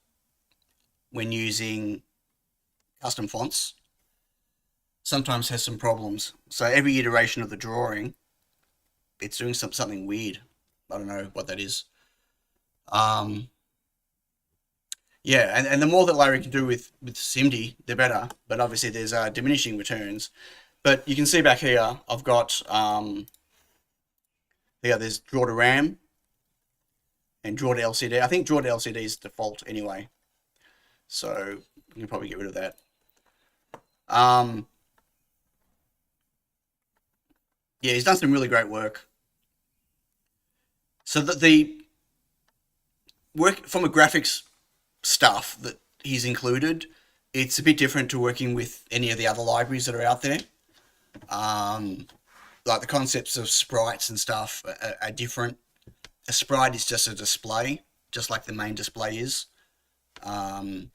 when using custom fonts sometimes has some problems. So every iteration of the drawing, it's doing something weird. I don't know what that is. Yeah, and the more that Larry can do with SIMD, the better. But obviously there's diminishing returns. But you can see back here, I've got there's draw to RAM and draw to LCD. I think draw to LCD is default anyway, so you can probably get rid of that. Yeah, he's done some really great work So that the work from a graphics stuff that he's included, it's a bit different to working with any of the other libraries that are out there. Like the concepts of sprites and stuff are different. A sprite is just a display, just like the main display is. You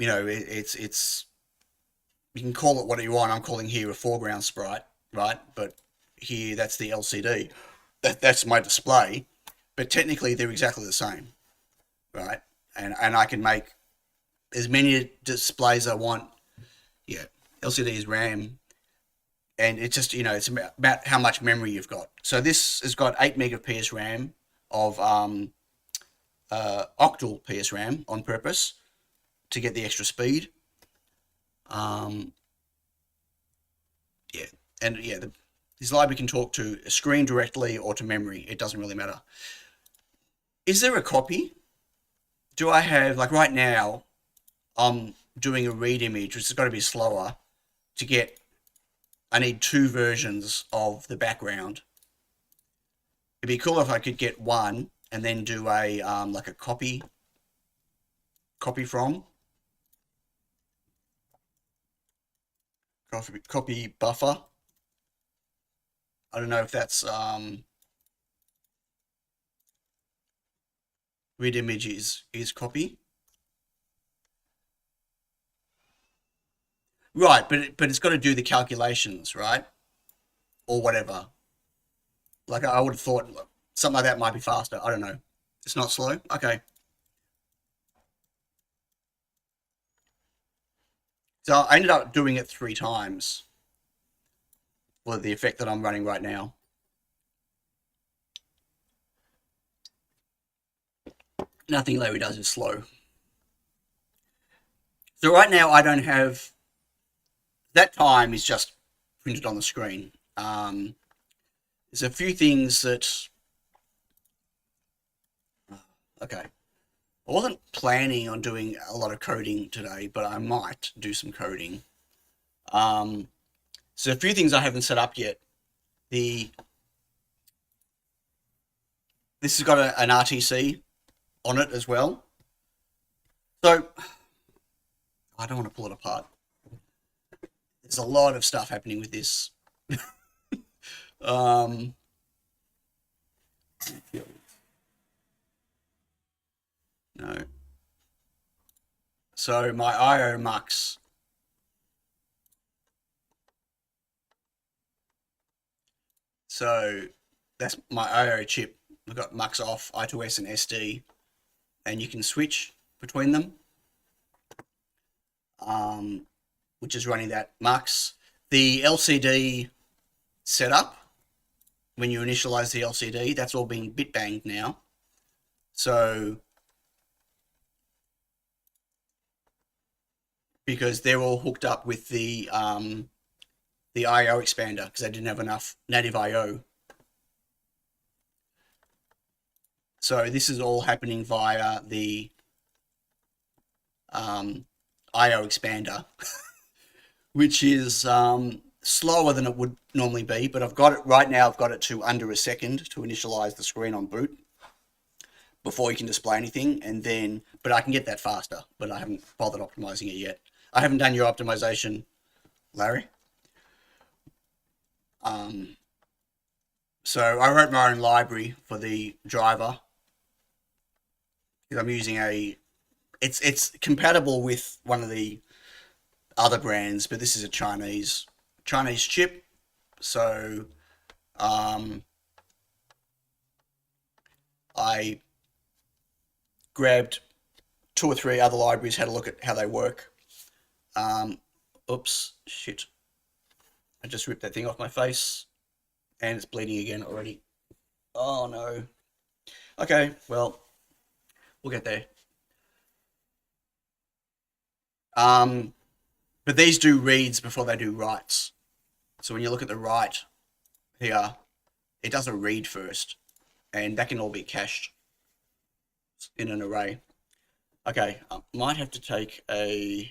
know, it's you can call it what you want. I'm calling here a foreground sprite, right? But here that's the LCD. That's my display, but technically they're exactly the same, right? And I can make as many displays I want. Yeah, LCD is RAM, and it's just, you know, it's about how much memory you've got. So this has got 8 meg of PSRAM of octal PSRAM on purpose to get the extra speed. Yeah, and yeah, this library can talk to a screen directly or to memory. It doesn't really matter. Is there a copy? Do I have, like right now, I'm doing a read image, which has got to be slower to get. I need 2 versions of the background. It'd be cool if I could get one and then do a like a copy from copy buffer. I don't know if that's read image is copy. Right, but it's got to do the calculations, right? Or whatever. Like I would have thought something like that might be faster. I don't know. It's not slow? Okay. So I ended up doing it 3 times for the effect that I'm running right now. Nothing Larry does is slow. So right now I don't have, that time is just printed on the screen. There's a few things that, okay. I wasn't planning on doing a lot of coding today, but I might do some coding. So a few things I haven't set up yet. This has got an RTC on it as well. So I don't want to pull it apart. There's a lot of stuff happening with this. No. So my IO mux. So that's my IO chip. We've got mux off, I2S and SD, and you can switch between them, which is running that mux. The LCD setup, when you initialize the LCD, that's all being bit banged now. So because they're all hooked up with the IO expander because they didn't have enough native IO. So this is all happening via the IO expander, which is slower than it would normally be, but I've got it right now. I've got it to under a second to initialize the screen on boot before you can display anything, and then, but I can get that faster, but I haven't bothered optimizing it yet. I haven't done your optimization, Larry. So I wrote my own library for the driver because I'm using it's compatible with one of the other brands, but this is a Chinese chip. So I grabbed 2 or 3 other libraries, had a look at how they work. Oops, shit. I just ripped that thing off my face and it's bleeding again already. Oh no. Okay, well, we'll get there. But these do reads before they do writes. So when you look at the write here, it does a read first, and that can all be cached in an array. Okay, I might have to take a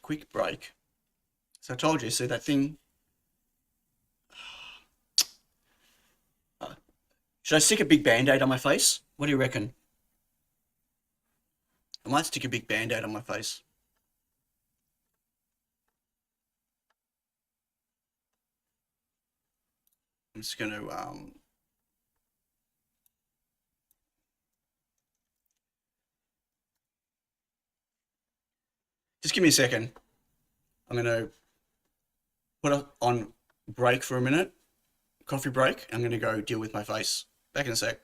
quick break. So I told you, see that thing? Should I stick a big band-aid on my face? What do you reckon? I might stick a big band-aid on my face. I'm just going to just give me a second. I'm going to put it on break for a minute, coffee break. I'm going to go deal with my face. Back in a sec.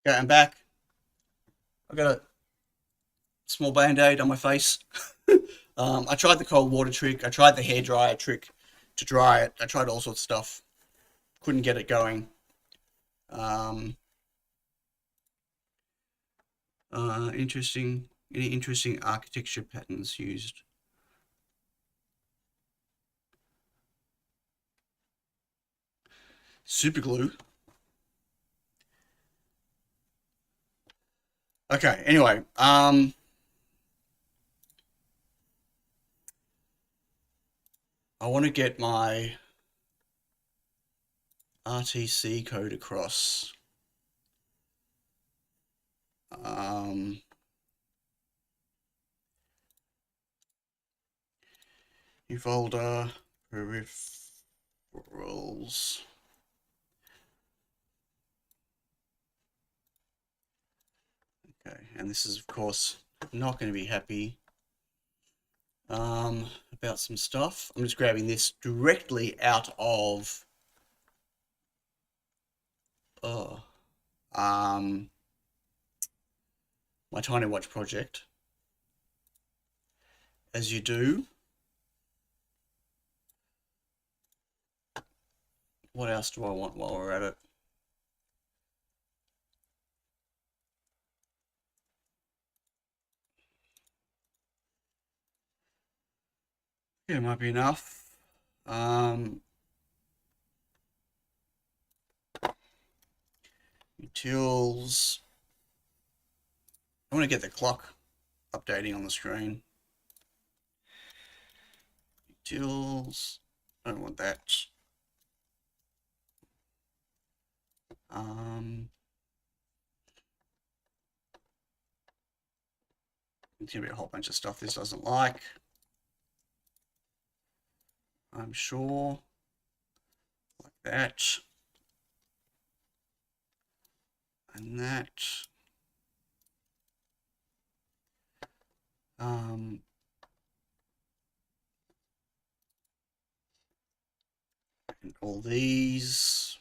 Okay, I'm back. I've got a small band-aid on my face. I tried the cold water trick. I tried the hairdryer trick to dry it. I tried all sorts of stuff. Couldn't get it going. Interesting. Any interesting architecture patterns used? Super glue. Okay, anyway, I want to get my RTC code across. New folder, peripherals. Okay, and this is of course not going to be happy about some stuff. I'm just grabbing this directly out of my Tiny Watch project, as you do. What else do I want while we're at it? Yeah, it might be enough. Utils. I want to get the clock updating on the screen. Utils. I don't want that. It's gonna be a whole bunch of stuff this doesn't like, I'm sure. Like that. And that. And all these.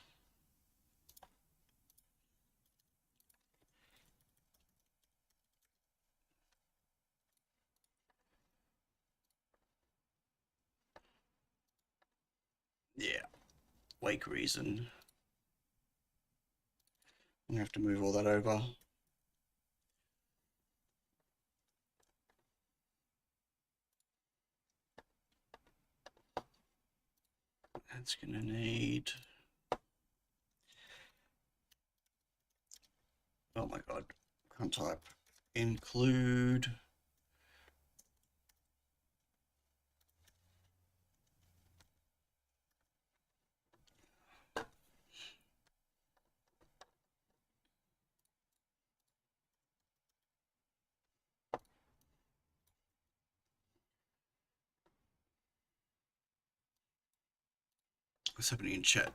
wake reason. I'm gonna have to move all that over. That's gonna need, oh my god, can't type. Include what's happening in chat?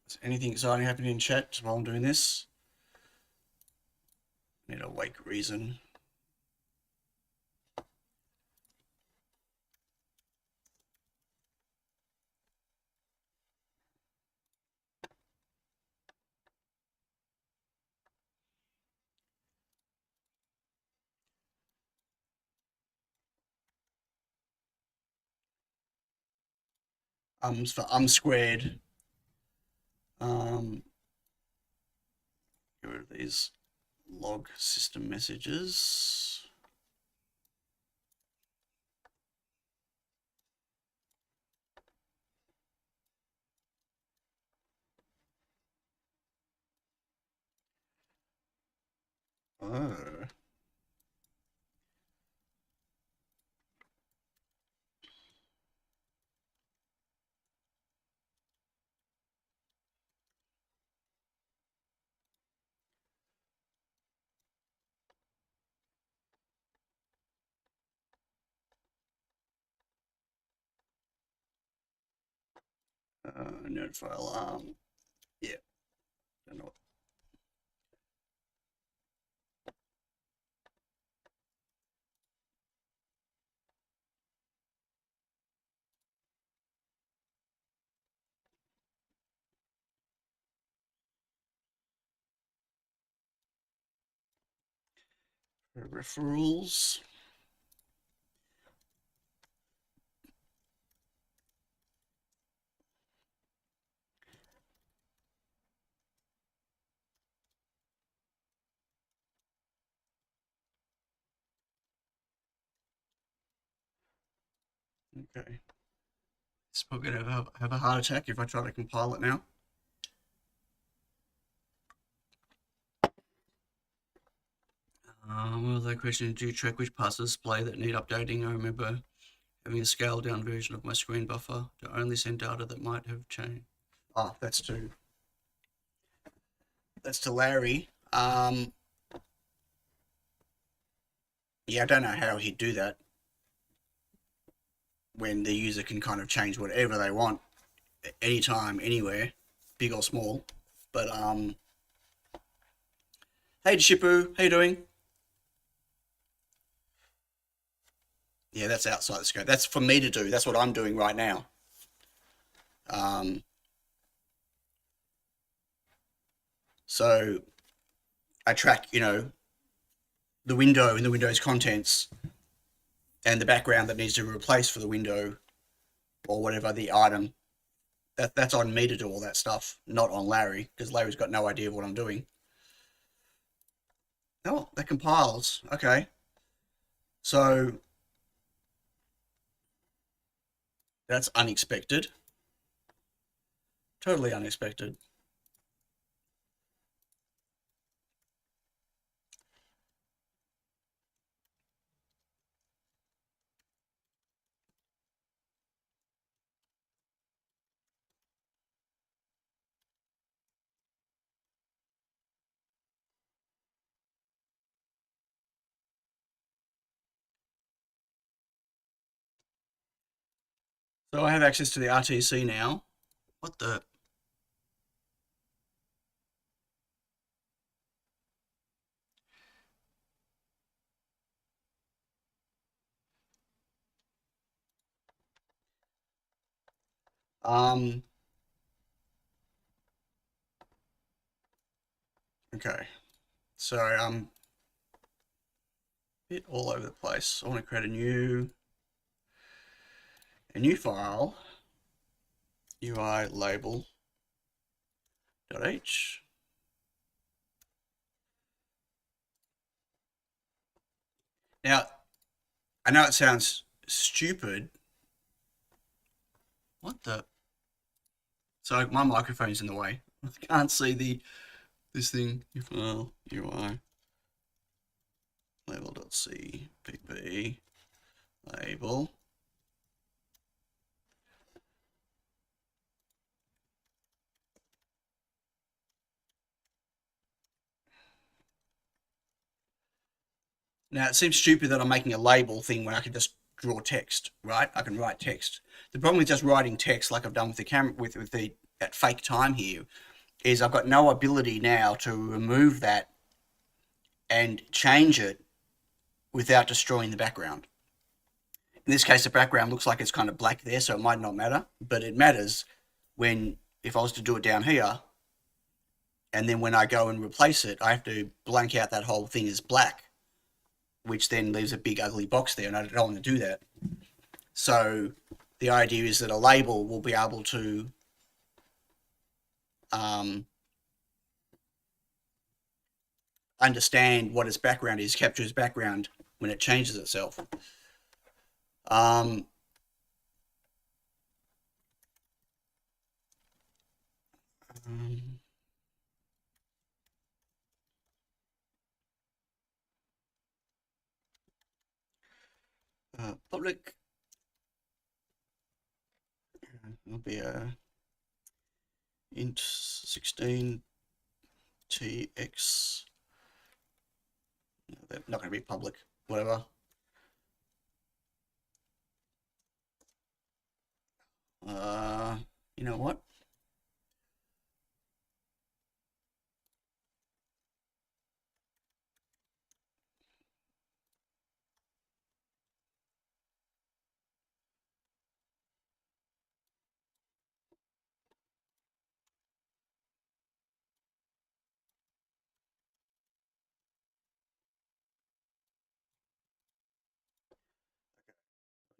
Is anything exciting happening in chat while I'm doing this? Need a wake reason. Ums for squared. Get rid of these log system messages. Oh. Notify alarm. Yeah. Don't know. Referrals. Okay. It's probably going to have a heart attack if I try to compile it now. What was that question? Do you track which parts of display that need updating? I remember having a scaled down version of my screen buffer to only send data that might have changed. Oh, that's to Larry. Yeah, I don't know how he'd do that when the user can kind of change whatever they want anytime, anywhere, big or small. But hey Shipu, how you doing? Yeah, that's outside the scope. That's for me to do. That's what I'm doing right now. So I track, the window and the window's contents and the background that needs to be replaced for the window or whatever the item. That's on me to do all that stuff, not on Larry, because Larry's got no idea of what I'm doing. Oh, that compiles. Okay. So that's unexpected. Totally unexpected. So I have access to the RTC now. What the? Okay. So I'm a bit all over the place. I want to create a new file. UI label. .h. Now, I know it sounds stupid. What the? So my microphone's in the way. I can't see this thing. File UI label.c pp label. Now it seems stupid that I'm making a label thing when I can just draw text, right? I can write text. The problem with just writing text like I've done with the camera with the at fake time here is I've got no ability now to remove that and change it without destroying the background. In this case, the background looks like it's kind of black there, so it might not matter, but it matters when, if I was to do it down here, and then when I go and replace it, I have to blank out that whole thing as black, which then leaves a big ugly box there, and I don't want to do that. So the idea is that a label will be able to understand what its background is, capture its background when it changes itself. Public will be a int 16 tx. No, they're not going to be public, whatever. You know what?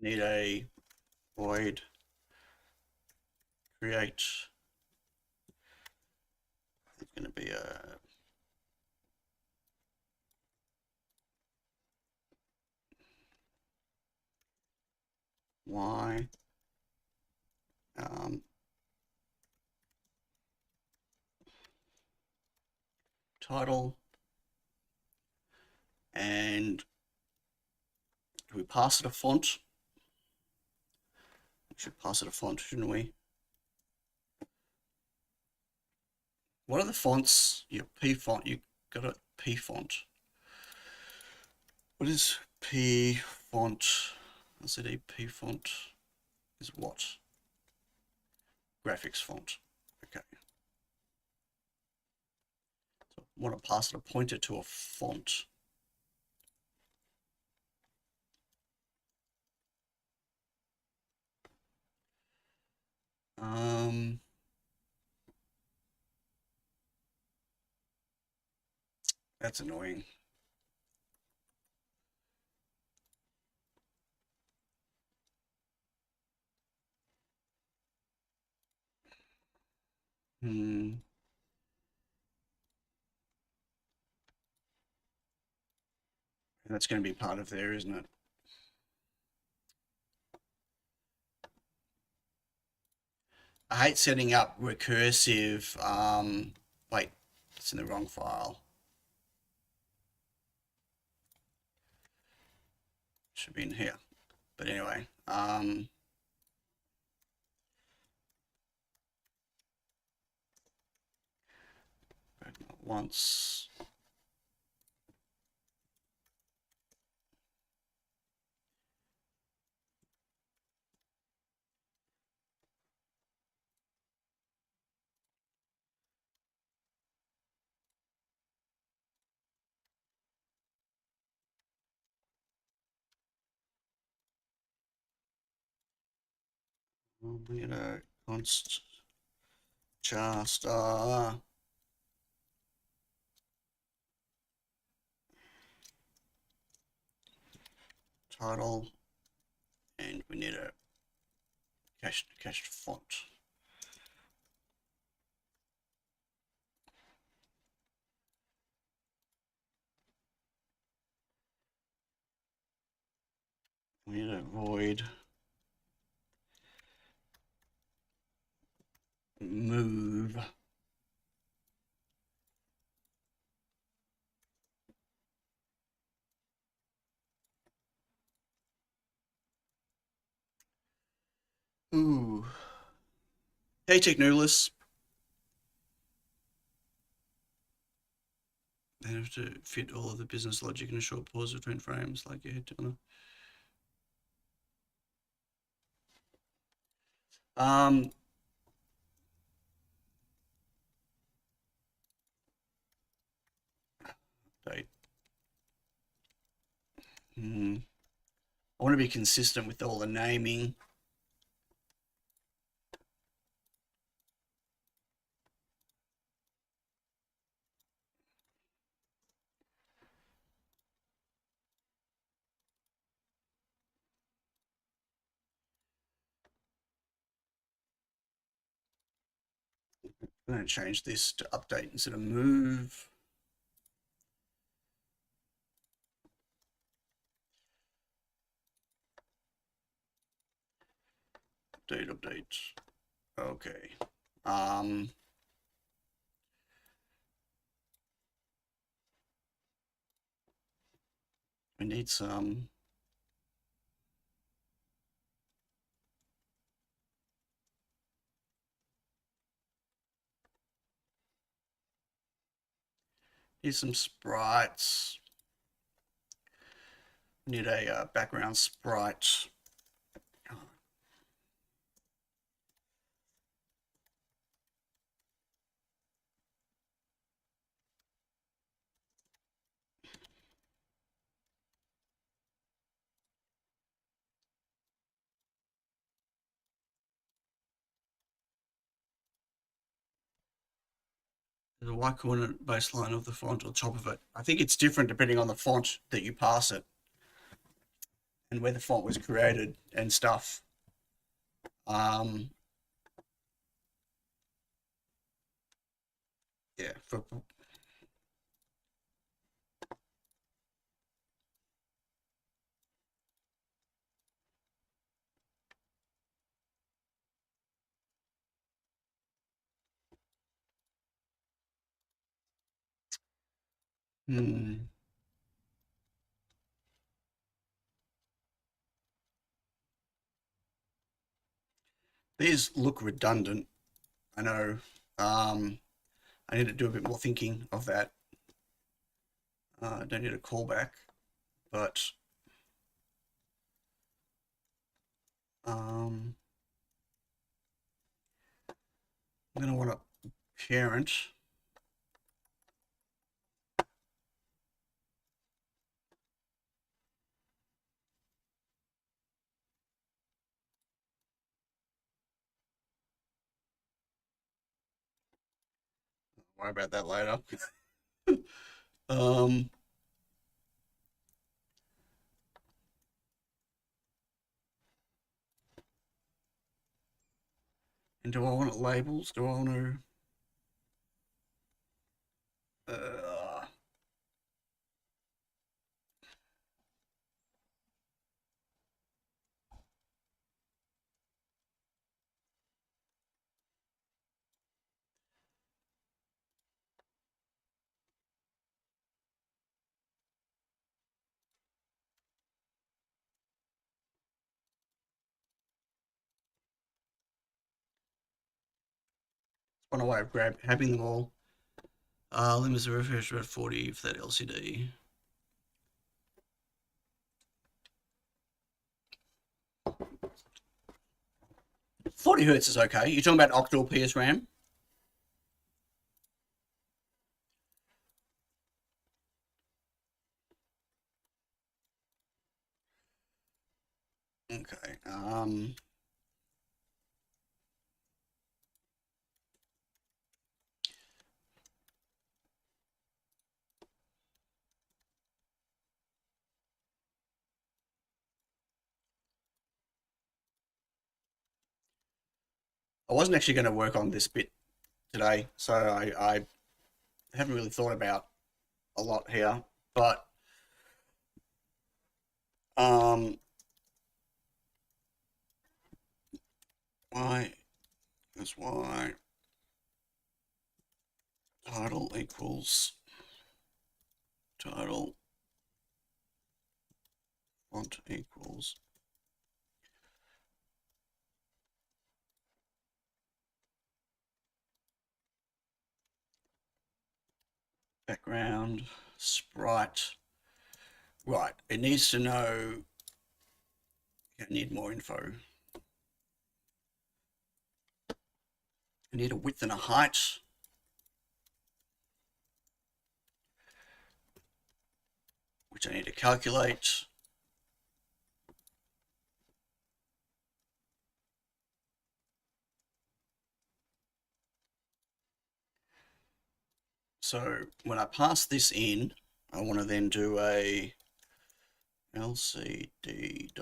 Need a void create. It's going to be a y title, and we pass it a font. We should pass it a font, shouldn't we? What are the fonts? Your P font, you got a P font. What is P font? LCD P font is what? Graphics font. Okay. So I want to pass it a pointer to a font. That's annoying. That's going to be part of there, isn't it? I hate setting up recursive, wait, it's in the wrong file. Should be in here. But anyway, once. Const char star title, and we need a cached font. We need a void move. Ooh. Hey, Technolus. They have to fit all of the business logic in a short pause between frames, like you had to. Date. I want to be consistent with all the naming. I'm going to change this to update instead of move. Update. Okay. We need some. Need some sprites. Need a background sprite. The y coordinate baseline of the font on top of it. I think it's different depending on the font that you pass it and where the font was created and stuff. Yeah, These look redundant. I know. I need to do a bit more thinking of that. I don't need a callback, but I'm going to want a parent. Worry about that later. And do I want labels? Do I want to? On a way of having them all. Limits of refresh rate 40 for that LCD. $40 is okay. You're talking about octal PS RAM? Okay. I wasn't actually going to work on this bit today, so I haven't really thought about a lot here, but y is y, title equals title, font equals background, sprite. Right, it needs to know, I need more info. I need a width and a height. Which I need to calculate. So when I pass this in, I want to then do a lcd.get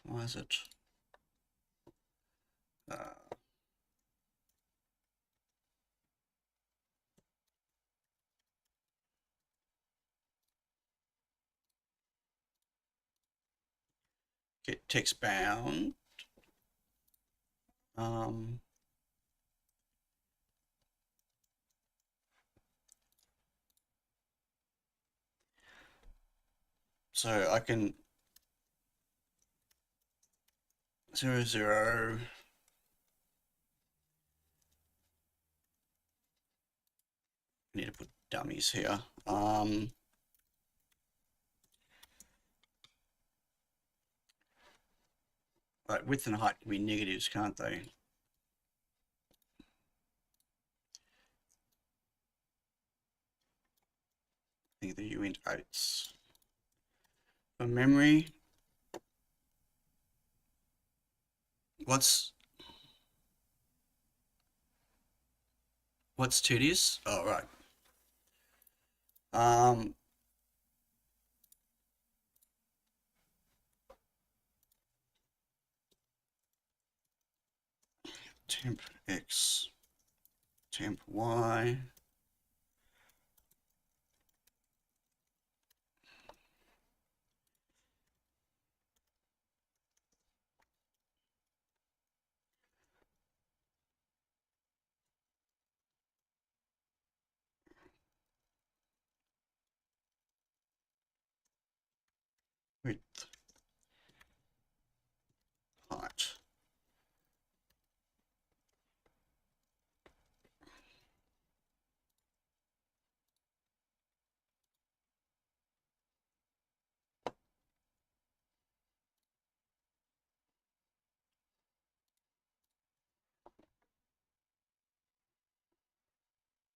why is it get text bound, so I can 0, I need to put dummies here. Right, width and height can be negatives, can't they? I think the uint 8s. For memory, what's tedious? Oh, right. Temp x, temp y. Width, height.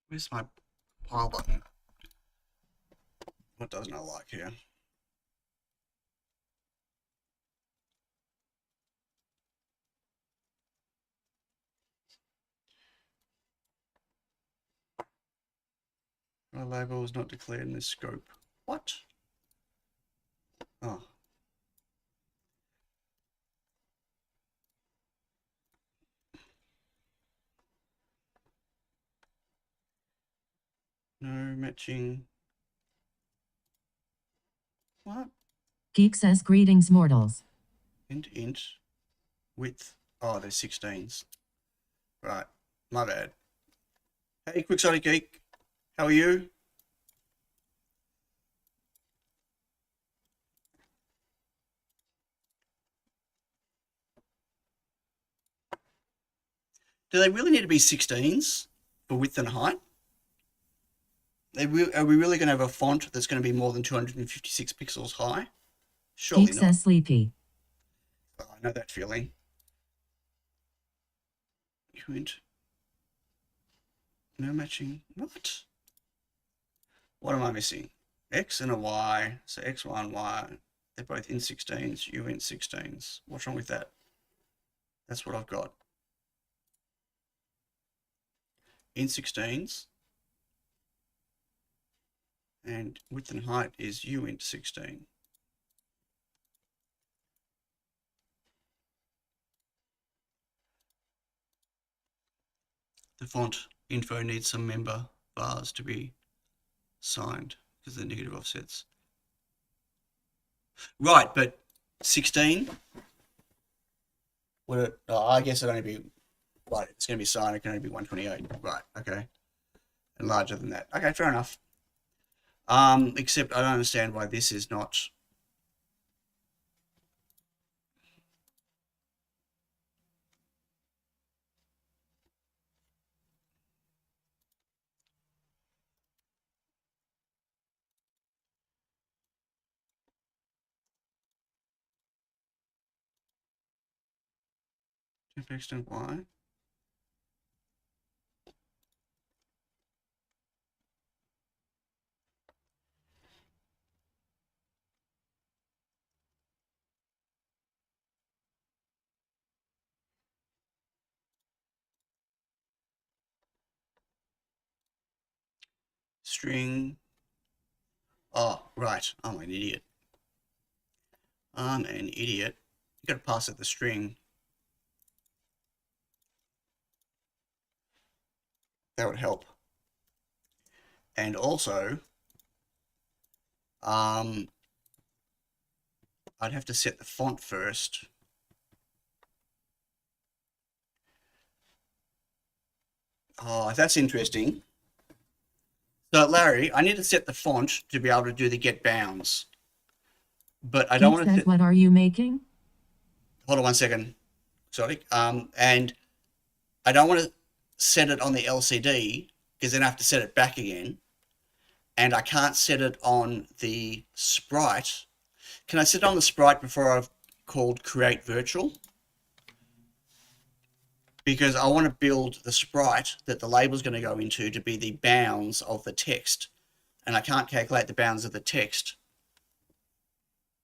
Where's my pile button? What doesn't I like here? My label is not declared in this scope. What? Oh. No matching. What? Geek says greetings, mortals. Int width. Oh, they're 16s. Right. My bad. Hey, Quixotic Geek. How are you? Do they really need to be 16s for width and height? Are we really going to have a font that's going to be more than 256 pixels high? Surely Geek not. says sleepy. Oh, I know that feeling. Uint. No matching. What? What am I missing? X and a Y. So X, Y, and Y. They're both in 16s. U in 16s. What's wrong with that? That's what I've got. In 16s. And width and height is U int 16. The font info needs some member bars to be signed because of the negative offsets. Right, but 16, would it, oh, I guess it'd only be, right, it's going to be signed, it can only be 128. Right, okay. And larger than that. Okay, fair enough. Except I don't understand why this is not. Text and why? String. Oh, right. I'm an idiot. I'm an idiot. You got to pass it the string. That would help. And also, I'd have to set the font first. Oh, that's interesting. So, Larry, I need to set the font to be able to do the get bounds. But I don't want to set... What are you making? Hold on 1 second. Sorry. And I don't want to set it on the LCD because then I have to set it back again. And I can't set it on the sprite. Can I set it on the sprite before I've called create virtual? Because I want to build the sprite that the label is going to go into to be the bounds of the text. And I can't calculate the bounds of the text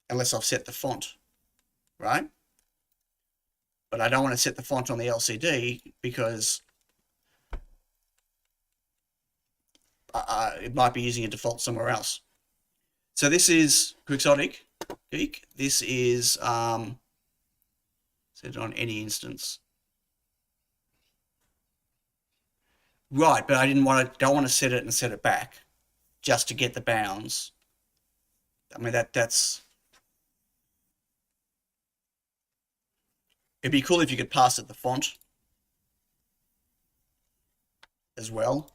unless I've set the font, right? But I don't want to set the font on the LCD because it might be using a default somewhere else. So this is Quixotic Geek. This is set on any instance. Right, but I don't want to set it and set it back just to get the bounds. I mean that's it'd be cool if you could pass it the font as well.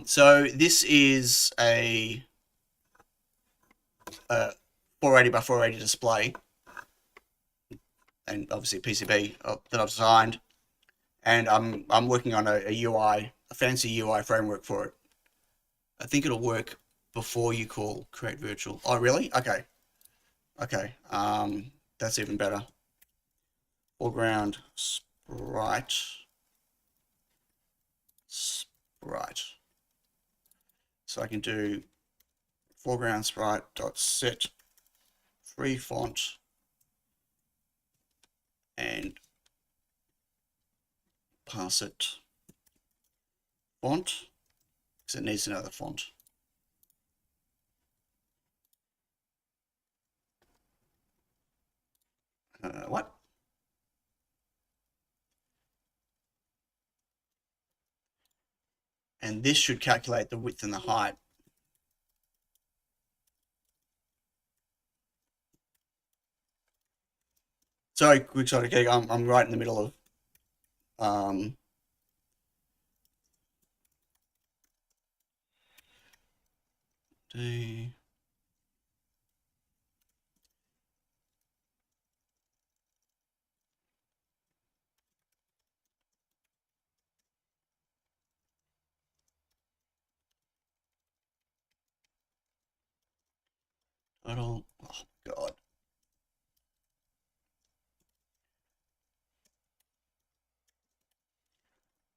So this is a 480 by 480 display, and obviously PCB that I've designed, and I'm working on a UI, a fancy UI framework for it. I think it'll work before you call create virtual. Oh, really? Okay. Okay. That's even better. Foreground sprite. So I can do foreground sprite dot set free font and pass it font because it needs another font. What? And this should calculate the width and the height. Sorry, Quixotic Geek, I'm right in the middle of D. Total, oh God.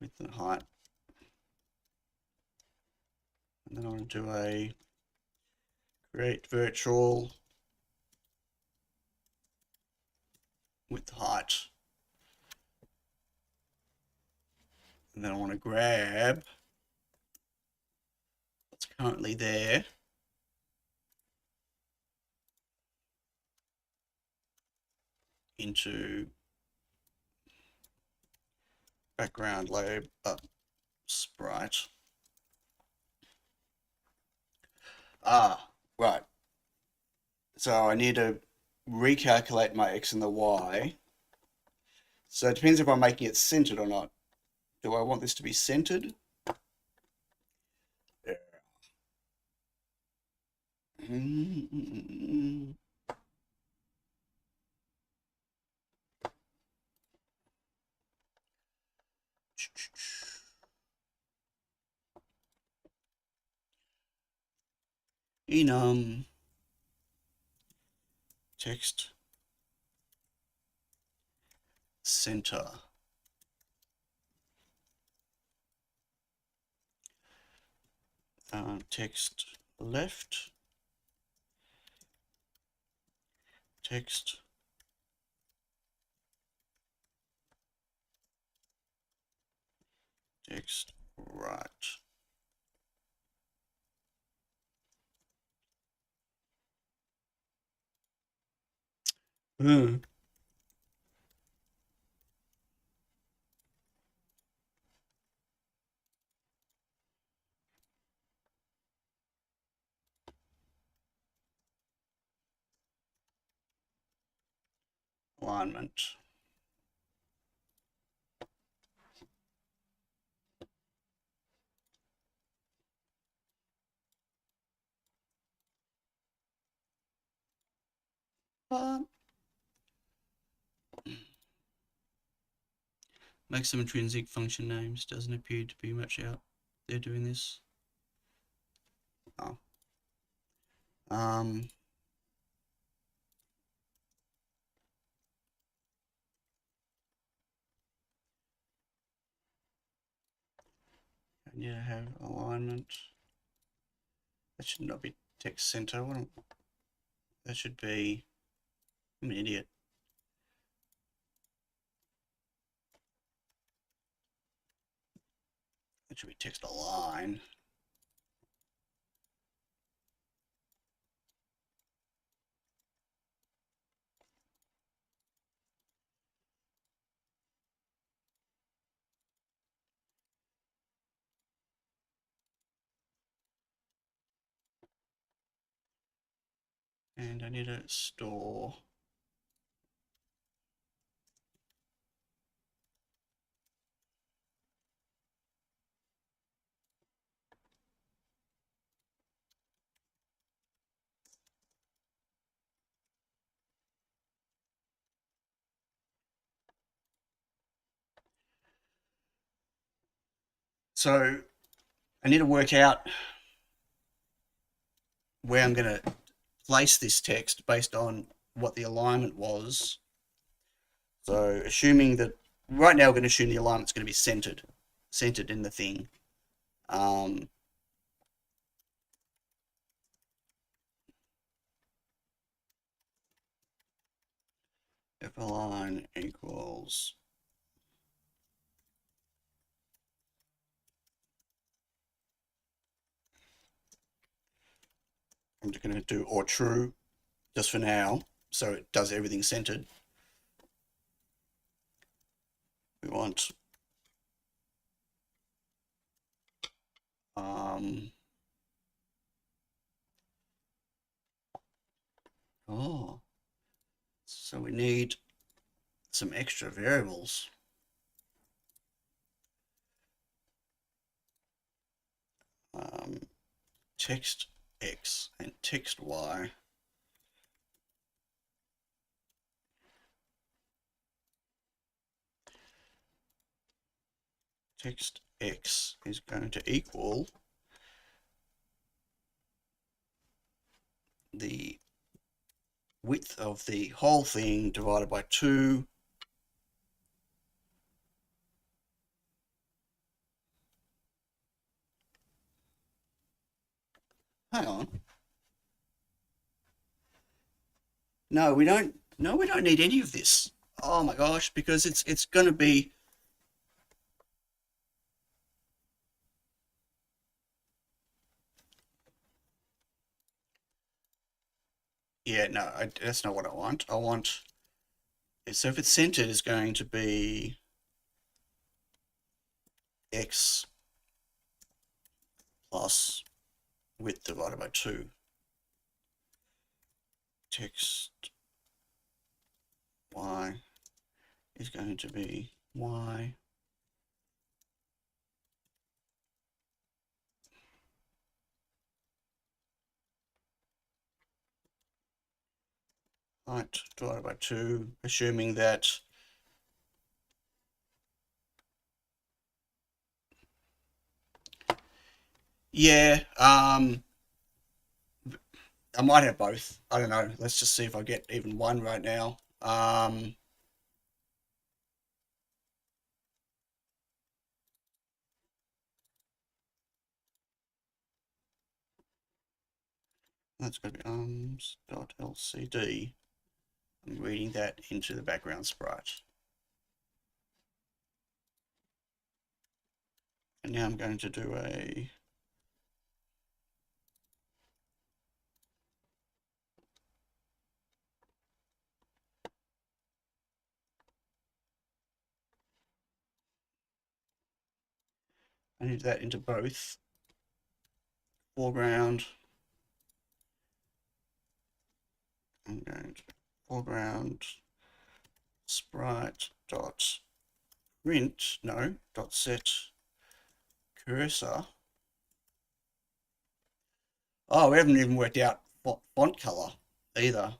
Width and height. And then I'm going to do a create virtual width height. And then I want to grab what's currently there. Into background lab sprite. Right. So I need to recalculate my X and the Y. So it depends if I'm making it centered or not. Do I want this to be centered? Yeah. Enum text center. Text left. Text right. Alignment. Make some intrinsic function names. Doesn't appear to be much out there doing this. Oh. I need to have alignment. That should not be text center. That should be. I'm an idiot. That should be text align. And I need to store. So I need to work out where I'm going to place this text based on what the alignment was. So assuming that right now we're going to assume the alignment's going to be centered in the thing. If align equals I'm just going to do or true just for now, so it does everything centered. We want so we need some extra variables. Text X and text Y. Text X is going to equal the width of the whole thing divided by 2 . Hang on. No, we don't need any of this. Oh my gosh, because it's going to be yeah, no, that's not what I want. I want so if it's centered, it's going to be x plus width divided by 2. Text y is going to be y height divided by 2, assuming that I might have both. I don't know. Let's just see if I get even one right now. That's going to be arms.lcd. I'm reading that into the background sprite. And now I'm going to do I need that into both foreground. I'm going to foreground sprite dot print, no, dot set cursor. Oh, we haven't even worked out font color either.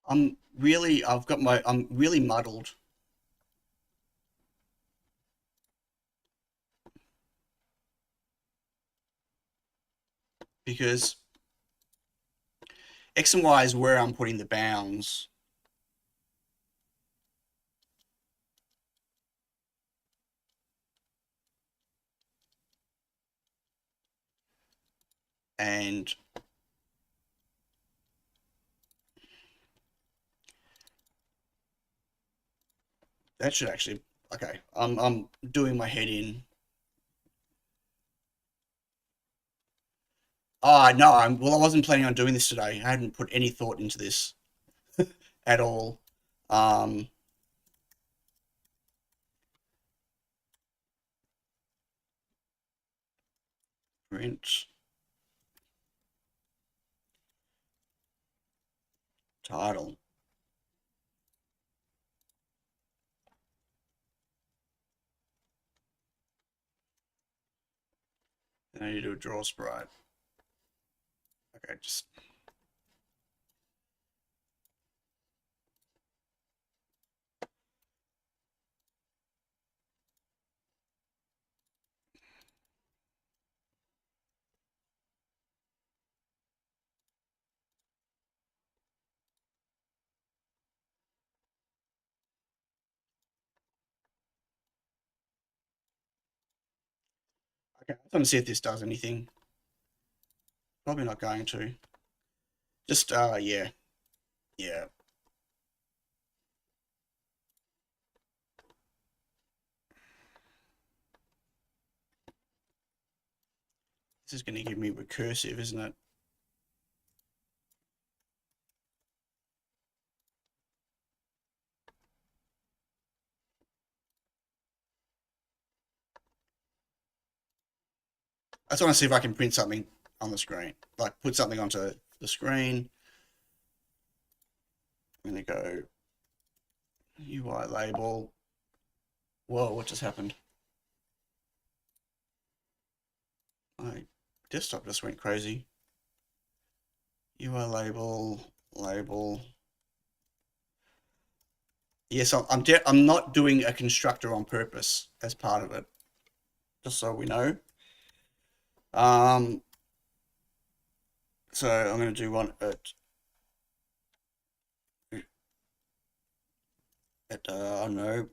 I'm really muddled. Because X and Y is where I'm putting the bounds. And that should actually, okay, I'm doing my head in. Oh, no, well, I wasn't planning on doing this today. I hadn't put any thought into this at all. Print title. And I need to do a draw sprite. Okay, just. Okay, I want to see if this does anything. Probably not going to. Just, yeah. Yeah. This is going to give me recursive, isn't it? I just want to see if I can print something on the screen, like put something onto the screen. I'm going to go UI label. Whoa, what just happened? My desktop just went crazy. UI label. Yes, I'm not doing a constructor on purpose as part of it, just so we know. So I'm going to do one at I don't know,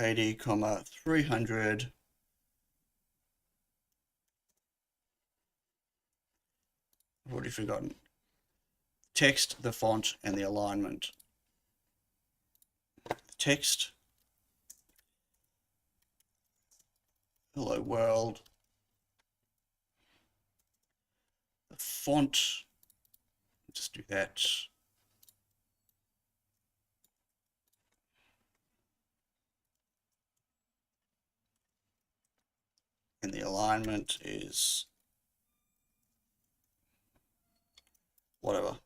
80, 300. I've already forgotten. Text, the font, and the alignment. The text. Hello world. The font. Just do that. And the alignment is whatever.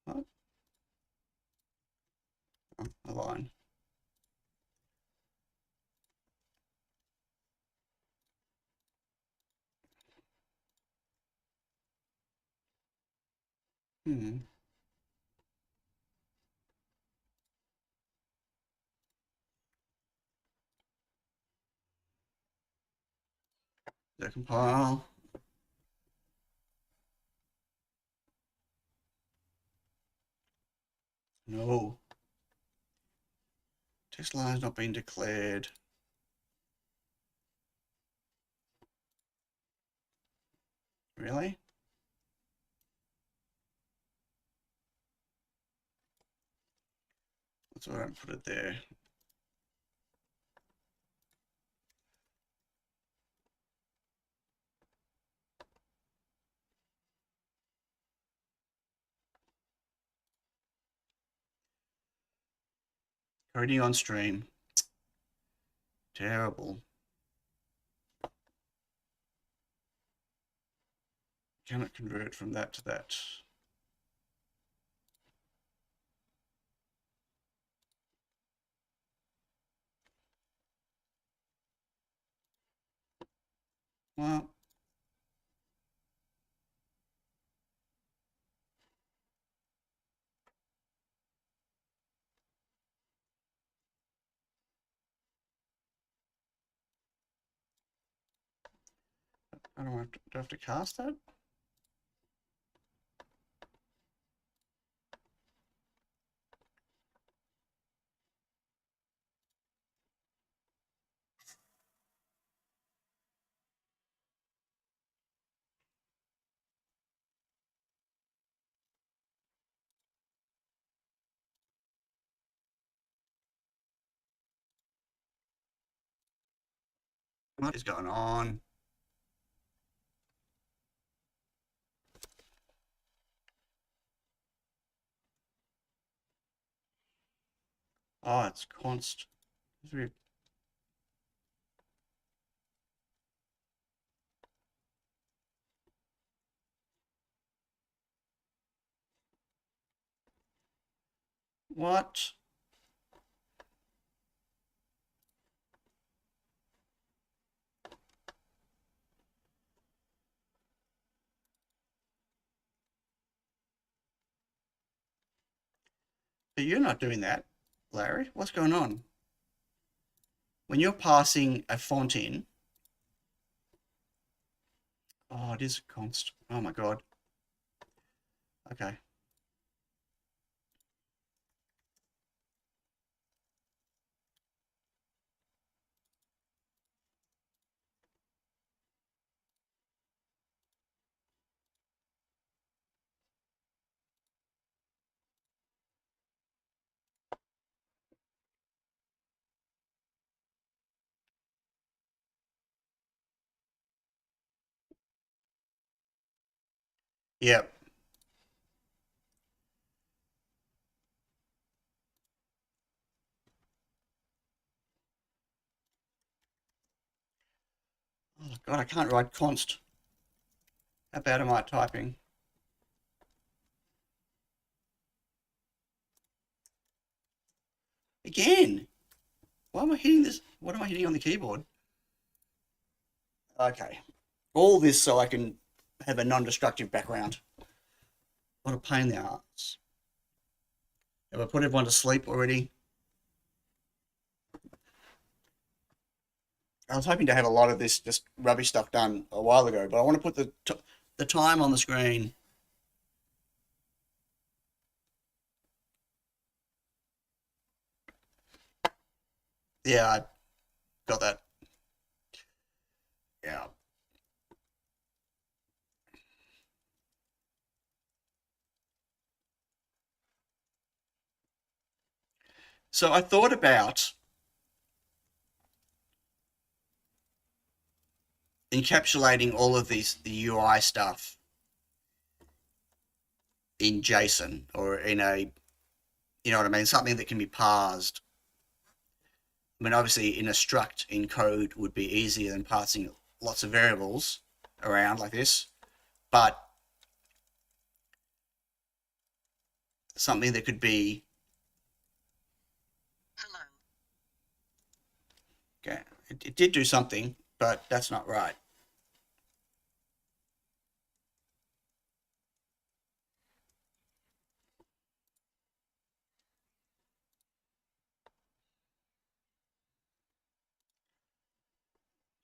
What? Oh, align. Compile. No. Text line has not been declared. Really? That's why I don't put it there. Coding on stream. Terrible. Cannot convert from that to that. Well, I don't have to, do I have to cast that? What is going on? Oh, it's const. What? But you're not doing that, Larry. What's going on? When you're passing a font in, oh, it is const. Oh my God. Okay. Yep. Oh God, I can't write const. How bad am I at typing? Again. Why am I hitting this? What am I hitting on the keyboard? Okay. All this so I can have a non-destructive background. What a pain in the ass. Have I put everyone to sleep already? I was hoping to have a lot of this just rubbish stuff done a while ago, but I want to put the time on the screen. Yeah, I got that. Yeah. So I thought about encapsulating all of the UI stuff in JSON or in a, you know what I mean, something that can be parsed. I mean, obviously in a struct in code would be easier than parsing lots of variables around like this, but something that could be, Hello. okay, it did do something, but that's not right.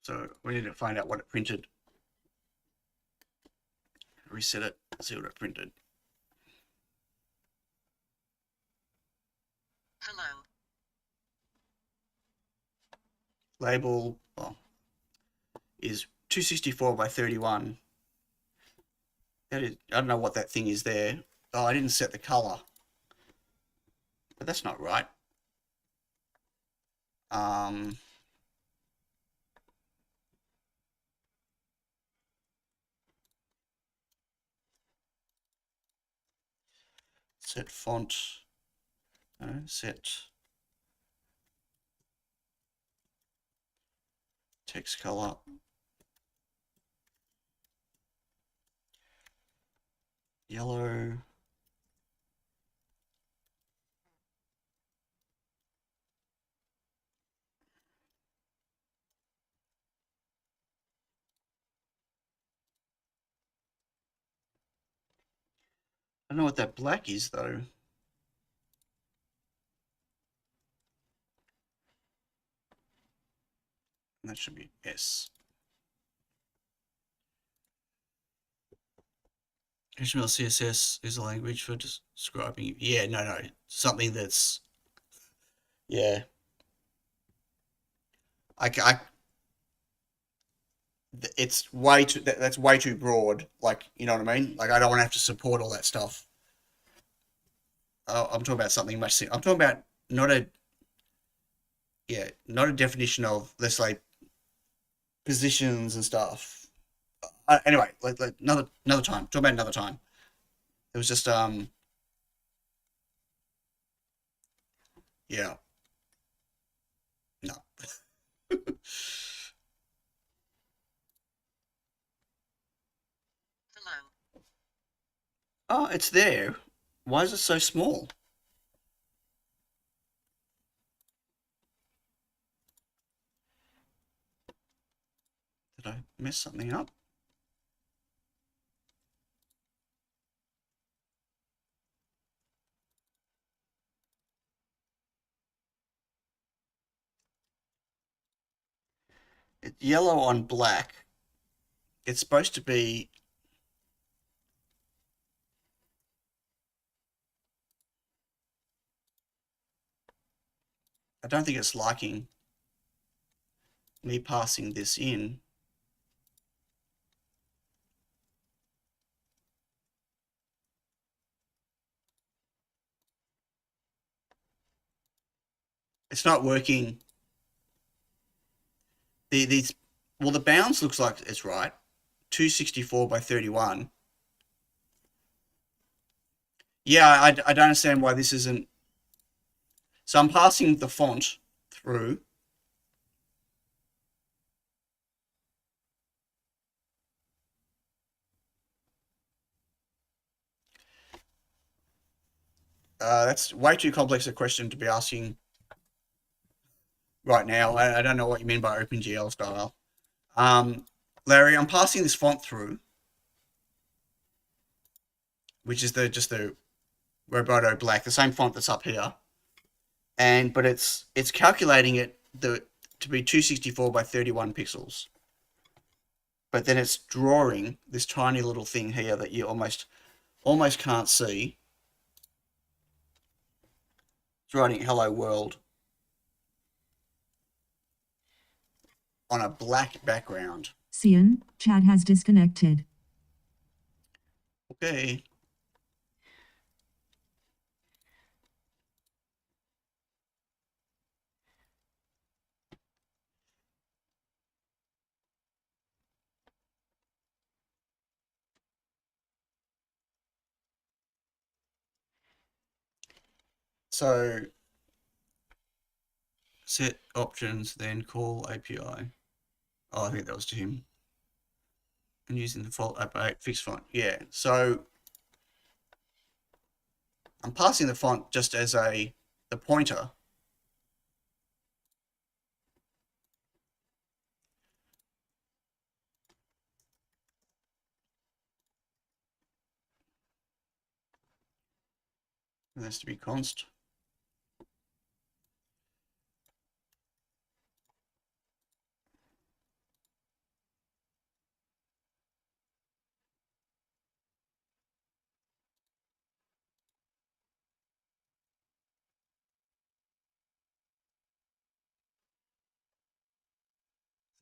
So we need to find out what it printed. Reset it, see what it printed. Hello. Label, well, is 264 by 31. That is, I don't know what that thing is there. Oh, I didn't set the color. But that's not right. Set font. No, set text color. Yellow. I don't know what that black is though. That should be S. HTML CSS is a language for describing. Yeah, no, something that's. Yeah. It's way too. That's way too broad. Like, you know what I mean? Like, I don't want to have to support all that stuff. I'm talking about something much simpler. I'm talking about not a. Yeah, not a definition of, let's say, positions and stuff. Anyway, like another time. Talk about another time. It was just yeah. No. Hello. Oh, it's there. Why is it so small? Did I mess something up? It's yellow on black. It's supposed to be. I don't think it's liking me passing this in. It's not working. These, well, the bounds looks like it's right. 264 by 31. Yeah, I don't understand why this isn't. So I'm passing the font through. That's way too complex a question to be asking right now. I don't know what you mean by OpenGL style. Larry, I'm passing this font through, which is just the Roboto Black, the same font that's up here, but it's calculating it to be 264 by 31 pixels. But then it's drawing this tiny little thing here that you almost can't see. It's writing "Hello World." on a black background. Cian, Chad has disconnected. Okay. So set options, then call API. Oh, I think that was to him. And using the default API fixed font. Yeah. So I'm passing the font just as the pointer. It has to be const.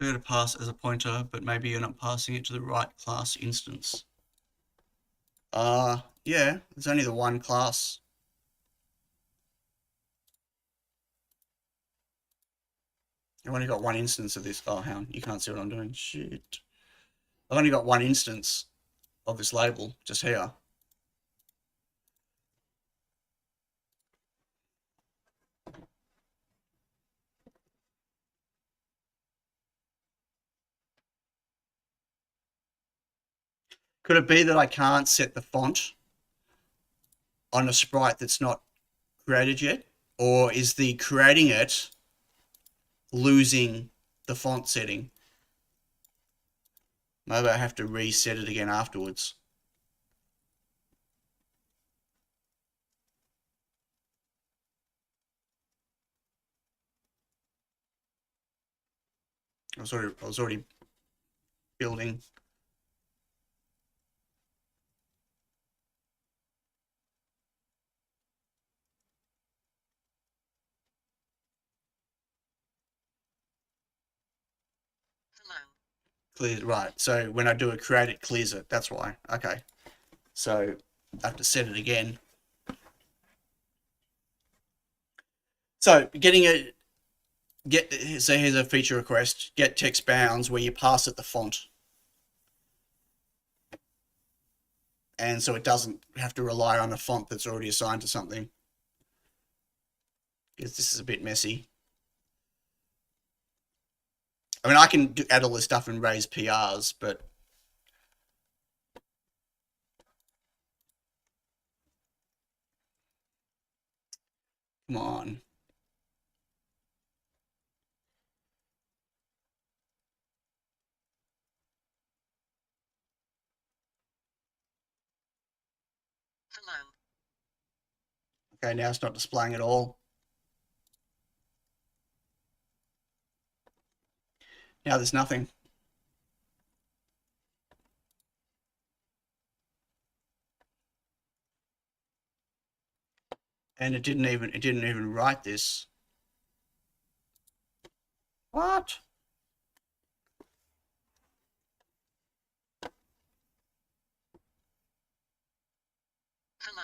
Fair to pass as a pointer, but maybe you're not passing it to the right class instance. Yeah, there's only the one class. I've only got one instance of this. Oh, hang on, you can't see what I'm doing. Shit. I've only got one instance of this label just here. Could it be that I can't set the font on a sprite that's not created yet? Or is the creating it losing the font setting? Maybe I have to reset it again afterwards. I was already building. Hello. Clear, right. So when I do a create, it clears it. That's why. Okay. So I have to set it again. So so here's a feature request, get text bounds where you pass it the font. And so it doesn't have to rely on a font that's already assigned to something. Because this is a bit messy. I mean, I can add all this stuff and raise PRs, but come on. Hello. Okay, now it's not displaying at all. Now there's nothing. And it didn't even write this. What? Hello.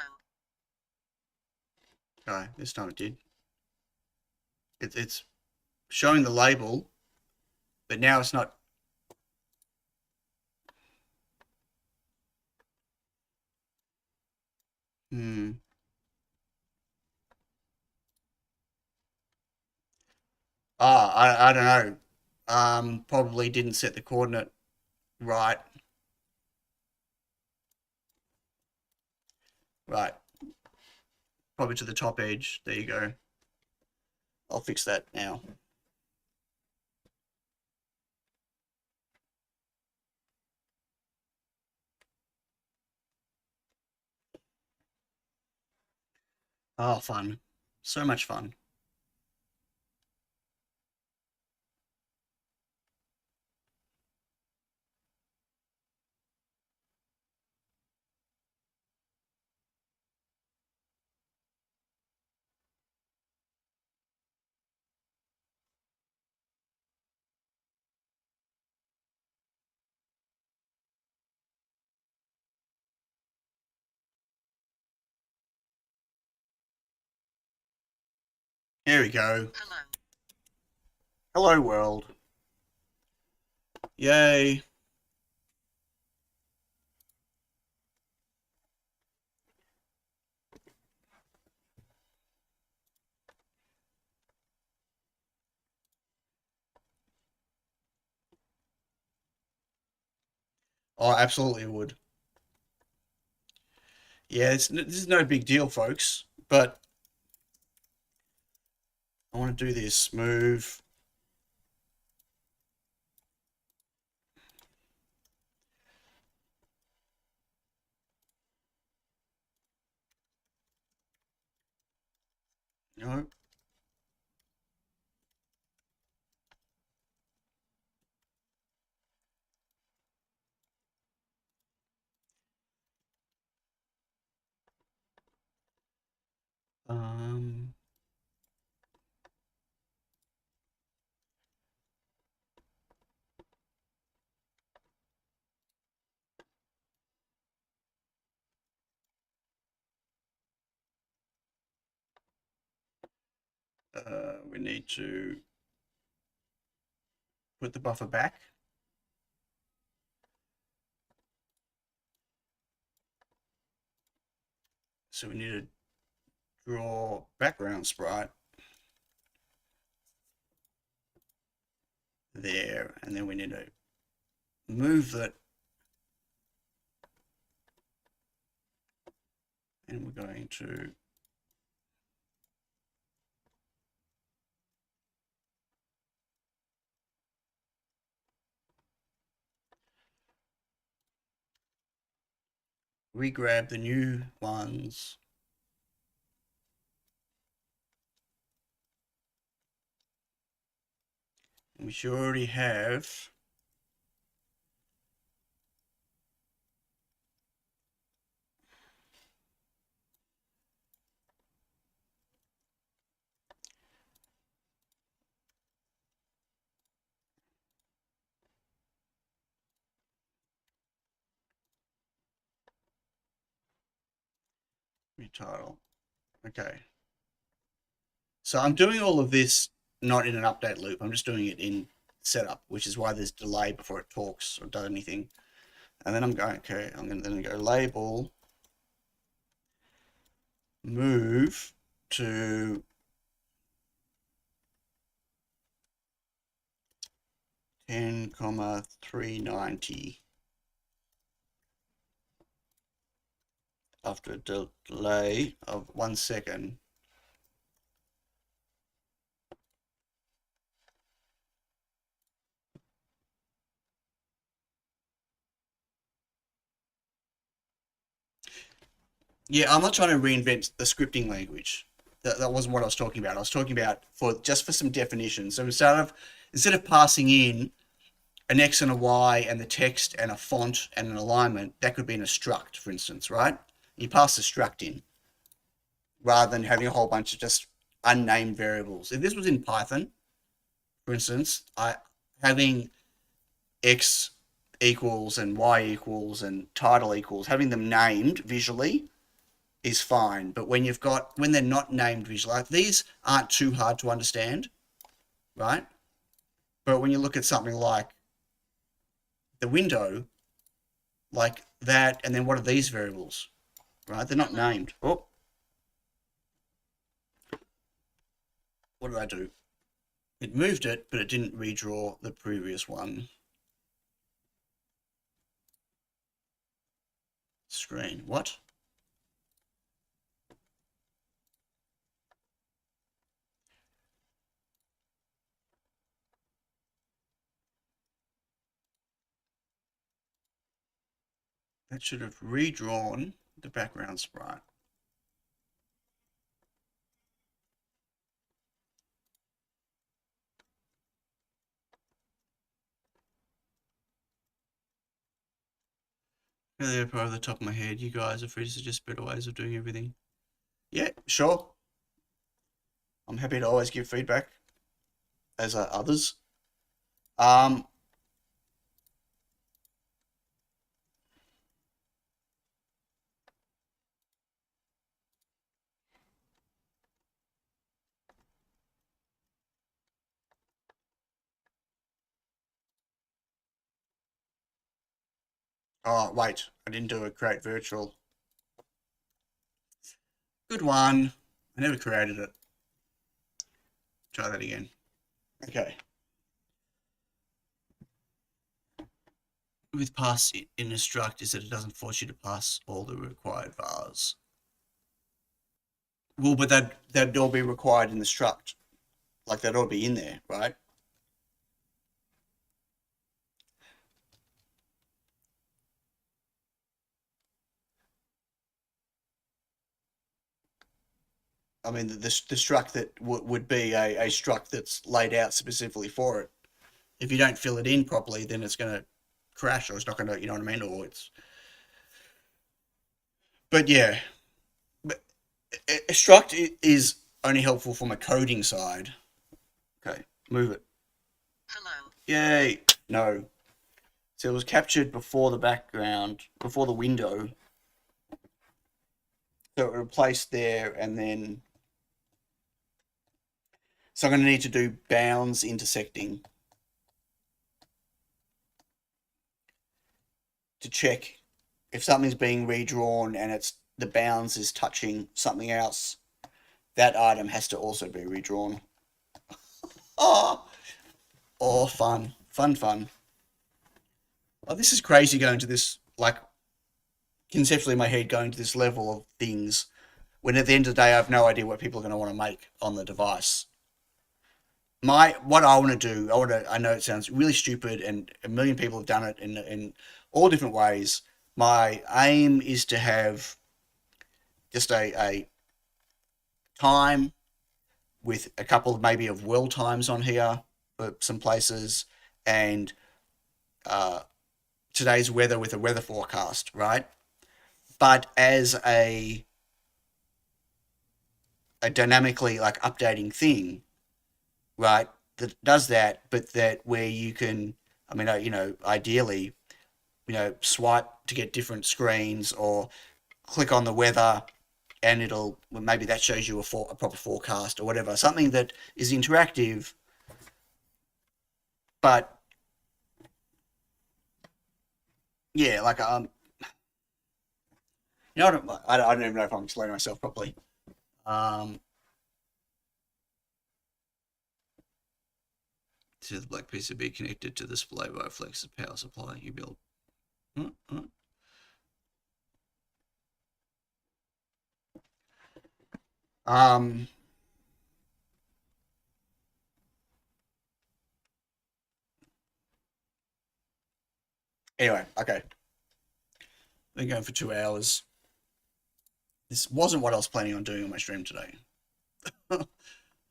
Okay, this time it did. It's showing the label, but now it's not. I don't know. Probably didn't set the coordinate right. Right. Probably to the top edge. There you go. I'll fix that now. Oh, fun. So much fun. Here we go. Hello. Hello world. Yay. Oh, I absolutely would. Yeah, this is no big deal, folks, but I want to do this. Move. No. Um, we need to put the buffer back. So we need to draw background sprite there, and then we need to move that, and we're going to re-grab the new ones. And we should already have retitle. Okay. So I'm doing all of this not in an update loop. I'm just doing it in setup, which is why there's delay before it talks or does anything. And then I'm going, okay, I'm going to then go label, move to 10,390 after a delay of 1 second. Yeah, I'm not trying to reinvent the scripting language. That wasn't what I was talking about. I was talking about just for some definitions. So instead of passing in an X and a Y and the text and a font and an alignment, that could be in a struct, for instance, right? You pass the struct in rather than having a whole bunch of just unnamed variables. If this was in Python, for instance, having X equals and Y equals and title equals, having them named visually is fine. But when they're not named visually, like these aren't too hard to understand, right? But when you look at something like the window, like that, and then what are these variables, right? They're not named. Oh, what did I do? It moved it, but it didn't redraw the previous one. Screen, what? That should have redrawn the background sprite. Really, probably off the top of my head, you guys are free to suggest better ways of doing everything. Yeah, sure. I'm happy to always give feedback, as are others. Oh, wait, I didn't do a create virtual. Good one. I never created it. Try that again. Okay. With pass in a struct is that it doesn't force you to pass all the required vars. Well, but that'd all be required in the struct. Like that'd all be in there, right? I mean, the struct that would be a struct that's laid out specifically for it. If you don't fill it in properly, then it's going to crash, or it's not going to, you know what I mean? Or it's. But yeah, but a struct is only helpful from a coding side. Okay, move it. Hello. Yay! No. So it was captured before the background, before the window. So it replaced there, and then. So I'm going to need to do bounds intersecting to check if something's being redrawn and it's the bounds is touching something else. That item has to also be redrawn. Oh, fun. Oh, this is crazy going to this, like, conceptually in my head going to this level of things when at the end of the day I have no idea what people are going to want to make on the device. What I want to do, I know it sounds really stupid and a million people have done it in all different ways. My aim is to have just a time with a couple of maybe of well times on here for some places, and today's weather with a weather forecast, right? But as a dynamically like updating thing, right? That does that, but that where you can, I mean, you know, ideally, you know, swipe to get different screens or click on the weather and it'll, well, maybe that shows you a proper forecast or whatever, something that is interactive, but yeah, like, you know, I don't even know if I'm explaining myself properly. To the black PCB connected to the display by a flex power supply you build. Anyway, okay. Been going for 2 hours. This wasn't what I was planning on doing on my stream today. I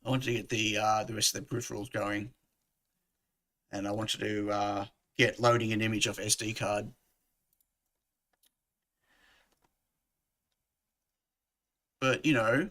wanted to get the rest of the peripherals going, and I wanted to get loading an image off SD card. But you know,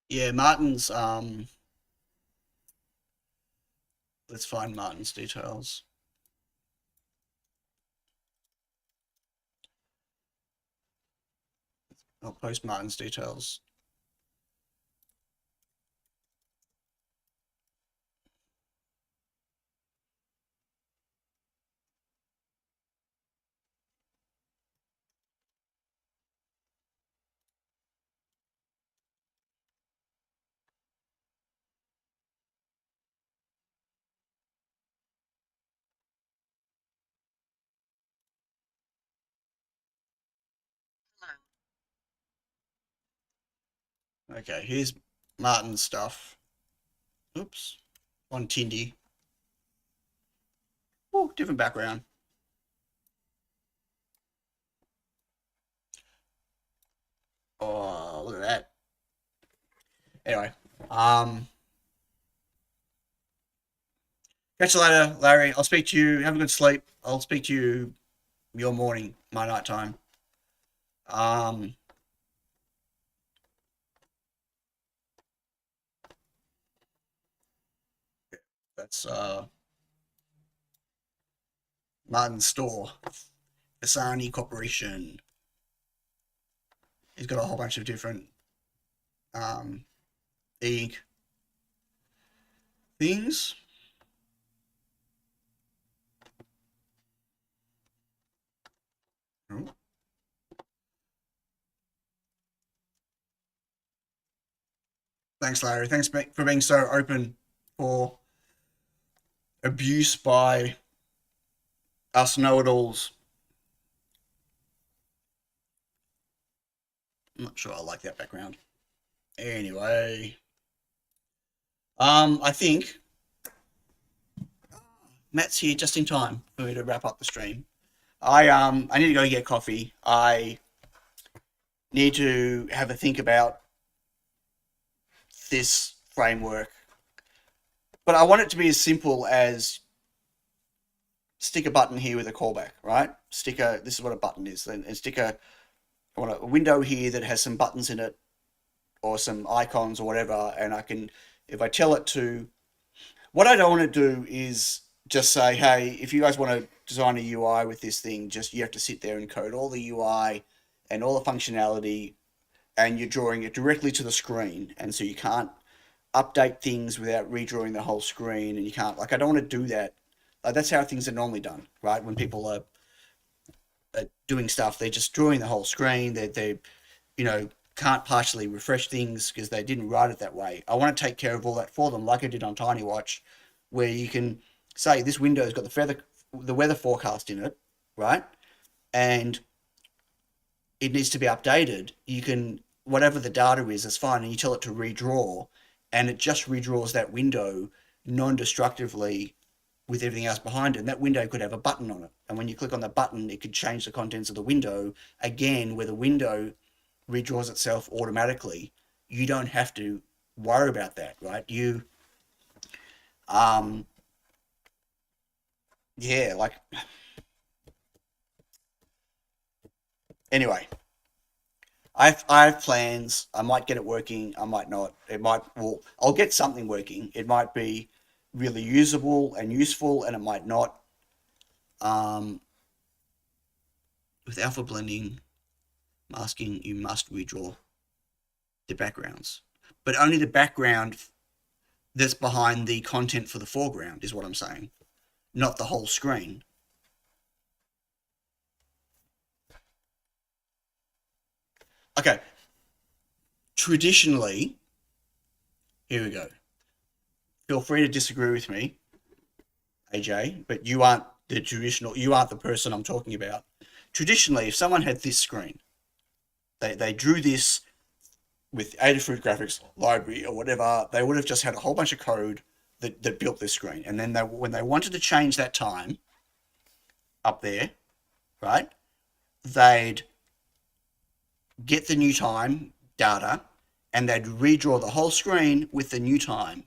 yeah, Martin's. Let's find Martin's details. I'll post Martin's details. Hello. Okay, here's Martin's stuff. Oops, on Tindy. Oh, different background. Oh, look at that. Anyway, catch you later, Larry. I'll speak to you. Have a good sleep. I'll speak to you your morning, my night time. That's Martin's store. Asani Corporation. He's got a whole bunch of different ink things. Oh. Thanks, Larry. Thanks for being so open for abuse by us know-it-alls. I'm not sure I like that background. Anyway, I think Matt's here just in time for me to wrap up the stream. I need to go get coffee. I need to have a think about this framework, but I want it to be as simple as stick a button here with a callback, right? This is what a button is, and I want a window here that has some buttons in it or some icons or whatever, and I can, if I tell it to, what I don't want to do is just say, hey, if you guys want to design a UI with this thing, you have to sit there and code all the UI and all the functionality, and you're drawing it directly to the screen, and so you can't update things without redrawing the whole screen, and you can't, like, I don't want to do that. That's how things are normally done, right? When people are doing stuff, they're just drawing the whole screen. They can't partially refresh things because they didn't write it that way. I want to take care of all that for them, like I did on TinyWatch, where you can say this window's got the weather forecast in it, right? And it needs to be updated. You can, whatever the data is, that's fine, and you tell it to redraw, and it just redraws that window non-destructively with everything else behind it. And that window could have a button on it, and when you click on the button, it could change the contents of the window again, where the window redraws itself automatically. You don't have to worry about that, right? Anyway, I have plans. I might get it working. I might not. I'll get something working. It might be really usable and useful, and it might not. With alpha blending, masking, you must redraw the backgrounds, but only the background that's behind the content for the foreground is what I'm saying, not the whole screen. Okay. Traditionally, here we go. Feel free to disagree with me, AJ, but you aren't the person I'm talking about. Traditionally, if someone had this screen, they drew this with Adafruit graphics library or whatever, they would have just had a whole bunch of code that built this screen. And then when they wanted to change that time up there, right, they'd get the new time data and they'd redraw the whole screen with the new time.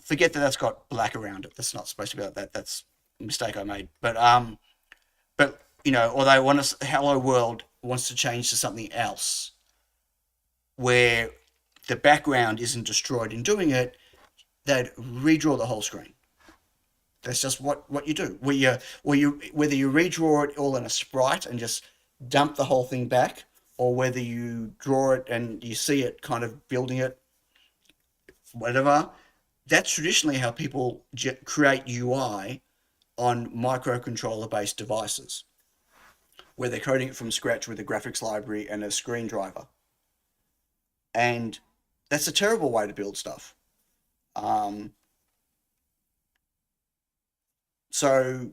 Forget that that's got black around it. That's not supposed to be like that. That's a mistake I made. But or they want to, Hello World wants to change to something else where the background isn't destroyed in doing it, they'd redraw the whole screen. That's just what you do. Whether you redraw it all in a sprite and just dump the whole thing back, or whether you draw it and you see it kind of building it, whatever. That's traditionally how people create UI on microcontroller-based devices, where they're coding it from scratch with a graphics library and a screen driver. And that's a terrible way to build stuff. So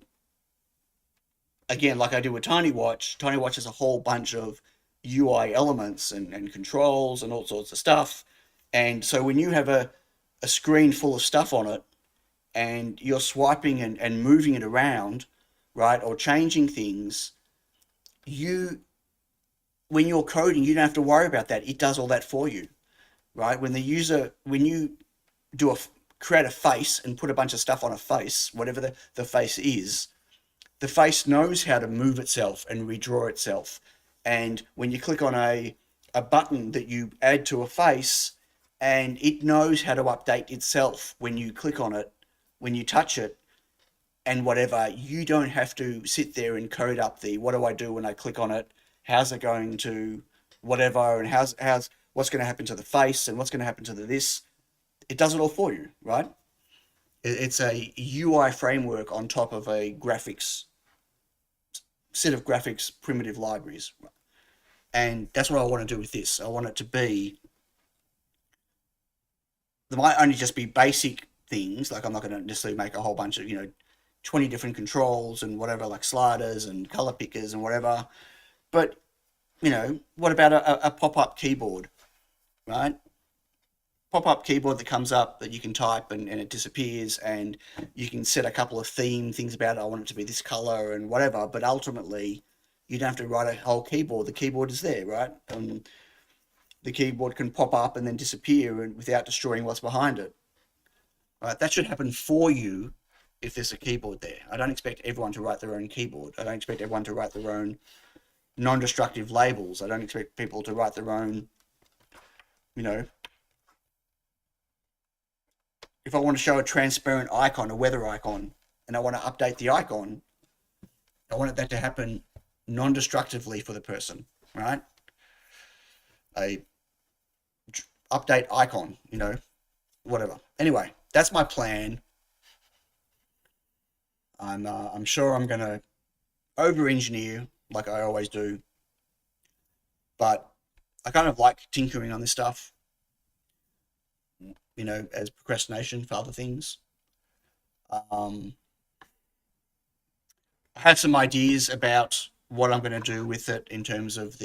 again, like I did with TinyWatch has a whole bunch of UI elements and controls and all sorts of stuff. And so when you have a screen full of stuff on it and you're swiping and moving it around, right, or changing things, when you're coding, you don't have to worry about that. It does all that for you, right? When you create a face and put a bunch of stuff on a face, whatever the face is, the face knows how to move itself and redraw itself. And when you click on a button that you add to a face, and it knows how to update itself when you click on it, when you touch it, and whatever. You don't have to sit there and code up the what do I do when I click on it, how's it going to whatever, and how's what's going to happen to the face and what's going to happen to the this. It does it all for you, right? It's a UI framework on top of a graphics set of graphics primitive libraries. And that's what I want to do with this. I want it to be, there might only just be basic things, like I'm not going to necessarily make a whole bunch of, 20 different controls and whatever, like sliders and color pickers and whatever. But, what about a pop-up keyboard, right? Pop-up keyboard that comes up that you can type and it disappears, and you can set a couple of theme things about it. I want it to be this color and whatever, but ultimately you don't have to write a whole keyboard. The keyboard is there, right? The keyboard can pop up and then disappear and without destroying what's behind it. Right? That should happen for you if there's a keyboard there. I don't expect everyone to write their own keyboard. I don't expect everyone to write their own non-destructive labels. I don't expect people to write their own, if I want to show a transparent icon, a weather icon, and I want to update the icon, I want that to happen non-destructively for the person, right? A update icon, whatever. Anyway, that's my plan. I'm sure I'm going to over-engineer like I always do, but I kind of like tinkering on this stuff, as procrastination for other things. I have some ideas about what I'm going to do with it in terms of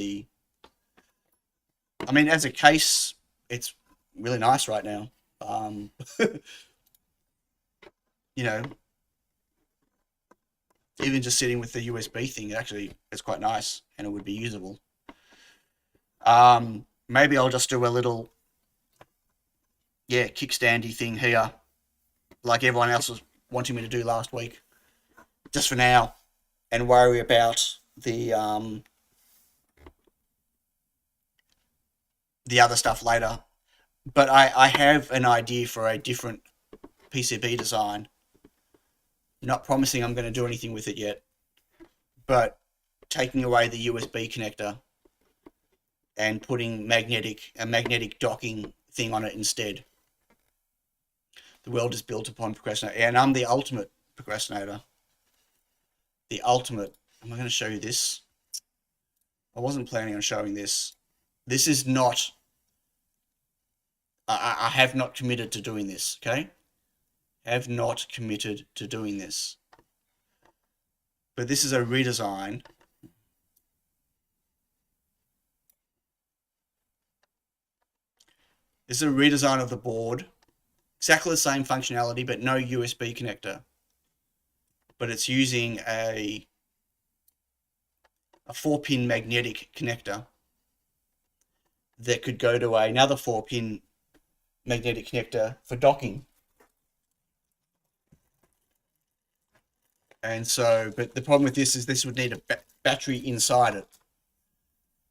as a case, it's really nice right now. Even just sitting with the USB thing, it's quite nice and it would be usable. Maybe I'll just do a little, kickstandy thing here, like everyone else was wanting me to do last week, just for now, and worry about the other stuff later. But I have an idea for a different PCB design. Not promising I'm going to do anything with it yet, but taking away the USB connector and putting a magnetic docking thing on it instead. The world is built upon procrastination, and I'm the ultimate procrastinator. The ultimate. Am I going to show you this? I wasn't planning on showing this. This is not. I have not committed to doing this. Okay. Have not committed to doing this. But this is a redesign. This is a redesign of the board. Exactly the same functionality, but no USB connector. But it's using a 4-pin magnetic connector that could go to another 4-pin magnetic connector for docking. And so, but the problem with this is this would need a battery inside it,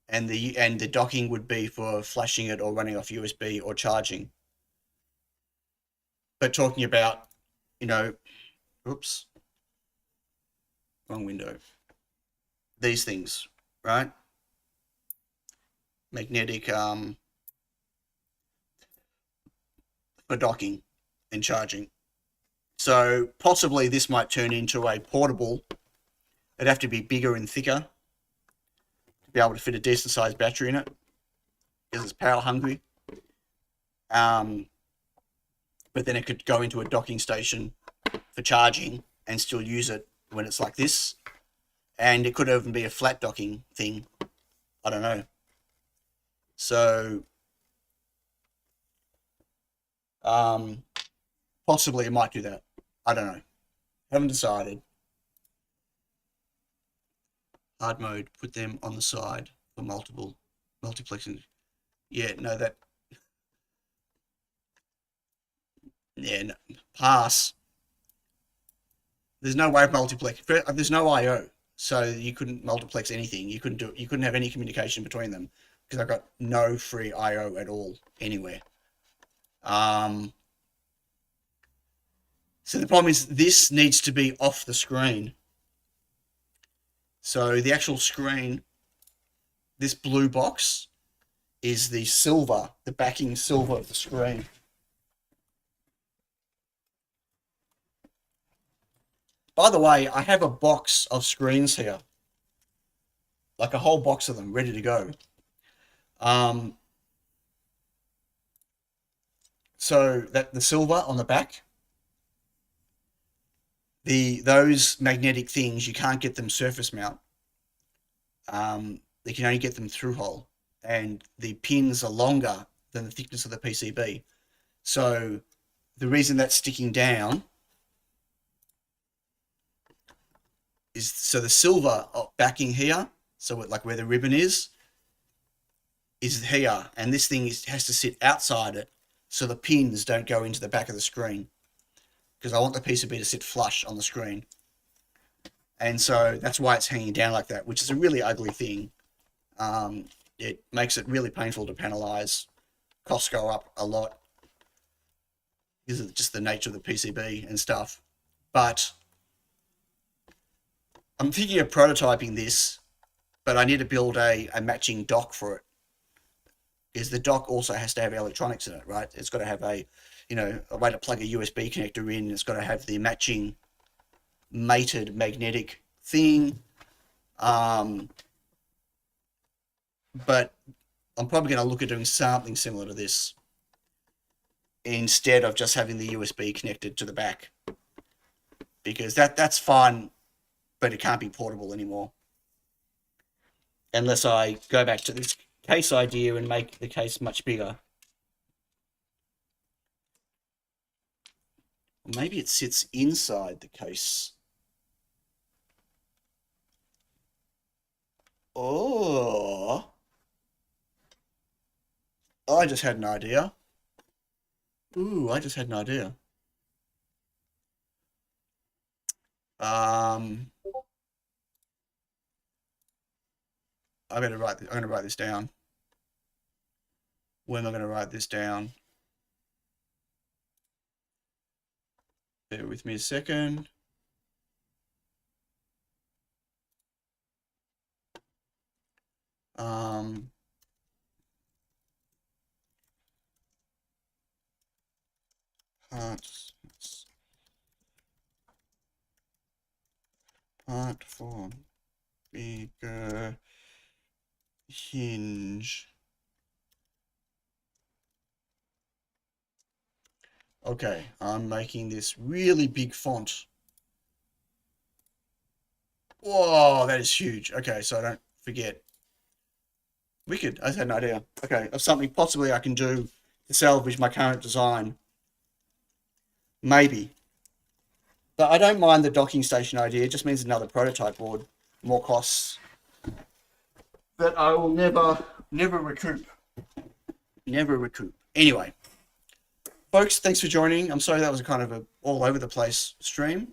and the docking would be for flashing it or running off USB or charging. But talking about, oops, wrong window. These things, right? Magnetic for docking and charging. So possibly this might turn into a portable. It'd have to be bigger and thicker to be able to fit a decent sized battery in it, because it's power hungry. But then it could go into a docking station for charging and still use it when it's like this. And it could even be a flat docking thing. I don't know. So possibly it might do that. I don't know. Haven't decided. Hard mode, put them on the side for multiplexing. Yeah, no, that. Yeah, no, pass. There's no way of multiplex. There's no I/O, so you couldn't multiplex anything. You couldn't have any communication between them, because I've got no free I/O at all anywhere. So the problem is this needs to be off the screen. So the actual screen, this blue box, is the silver, the backing silver of the screen. By the way, I have a box of screens here, like a whole box of them ready to go. So that the silver on the back, those magnetic things, you can't get them surface mount. They can only get them through hole, and the pins are longer than the thickness of the PCB. So the reason that's sticking down is so the silver backing here, so like where the ribbon is here, and this thing has to sit outside it so the pins don't go into the back of the screen, because I want the PCB to sit flush on the screen. And so that's why it's hanging down like that, which is a really ugly thing. It makes it really painful to panelize. Costs go up a lot because of just the nature of the PCB and stuff. But I'm thinking of prototyping this, but I need to build a matching dock for it. Because the dock also has to have electronics in it, right? It's got to have a way to plug a USB connector in. It's got to have the matching mated magnetic thing. But I'm probably going to look at doing something similar to this instead of just having the USB connected to the back, because that's fine, but it can't be portable anymore unless I go back to this case idea and make the case much bigger. Or maybe it sits inside the case. Oh, I just had an idea. Ooh, I just had an idea. I'm gonna write this down. When am I gonna write this down? Bear with me a second. Part for bigger hinge. Okay, I'm making this really big font. Whoa, that is huge. Okay, so I don't forget. Wicked, I just had an idea. Okay, of something possibly I can do to salvage my current design. Maybe. But I don't mind the docking station idea. It just means another prototype board, more costs. But I will never recoup. Never recoup. Anyway, folks, thanks for joining. I'm sorry that was a kind of a all over the place stream.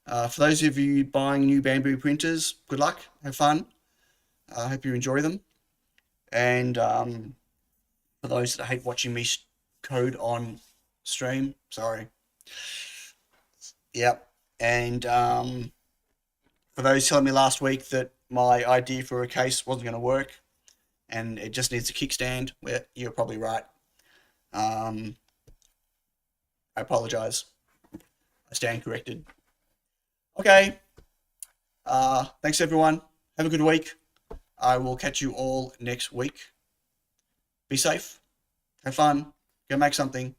For those of you buying new Bamboo printers, good luck. Have fun. I hope you enjoy them. And for those that hate watching me code on stream, sorry. Yep. And for those telling me last week that my idea for a case wasn't going to work and it just needs a kickstand, well, you're probably right. I apologize. I stand corrected. Okay. Thanks, everyone. Have a good week. I will catch you all next week. Be safe. Have fun. Go make something.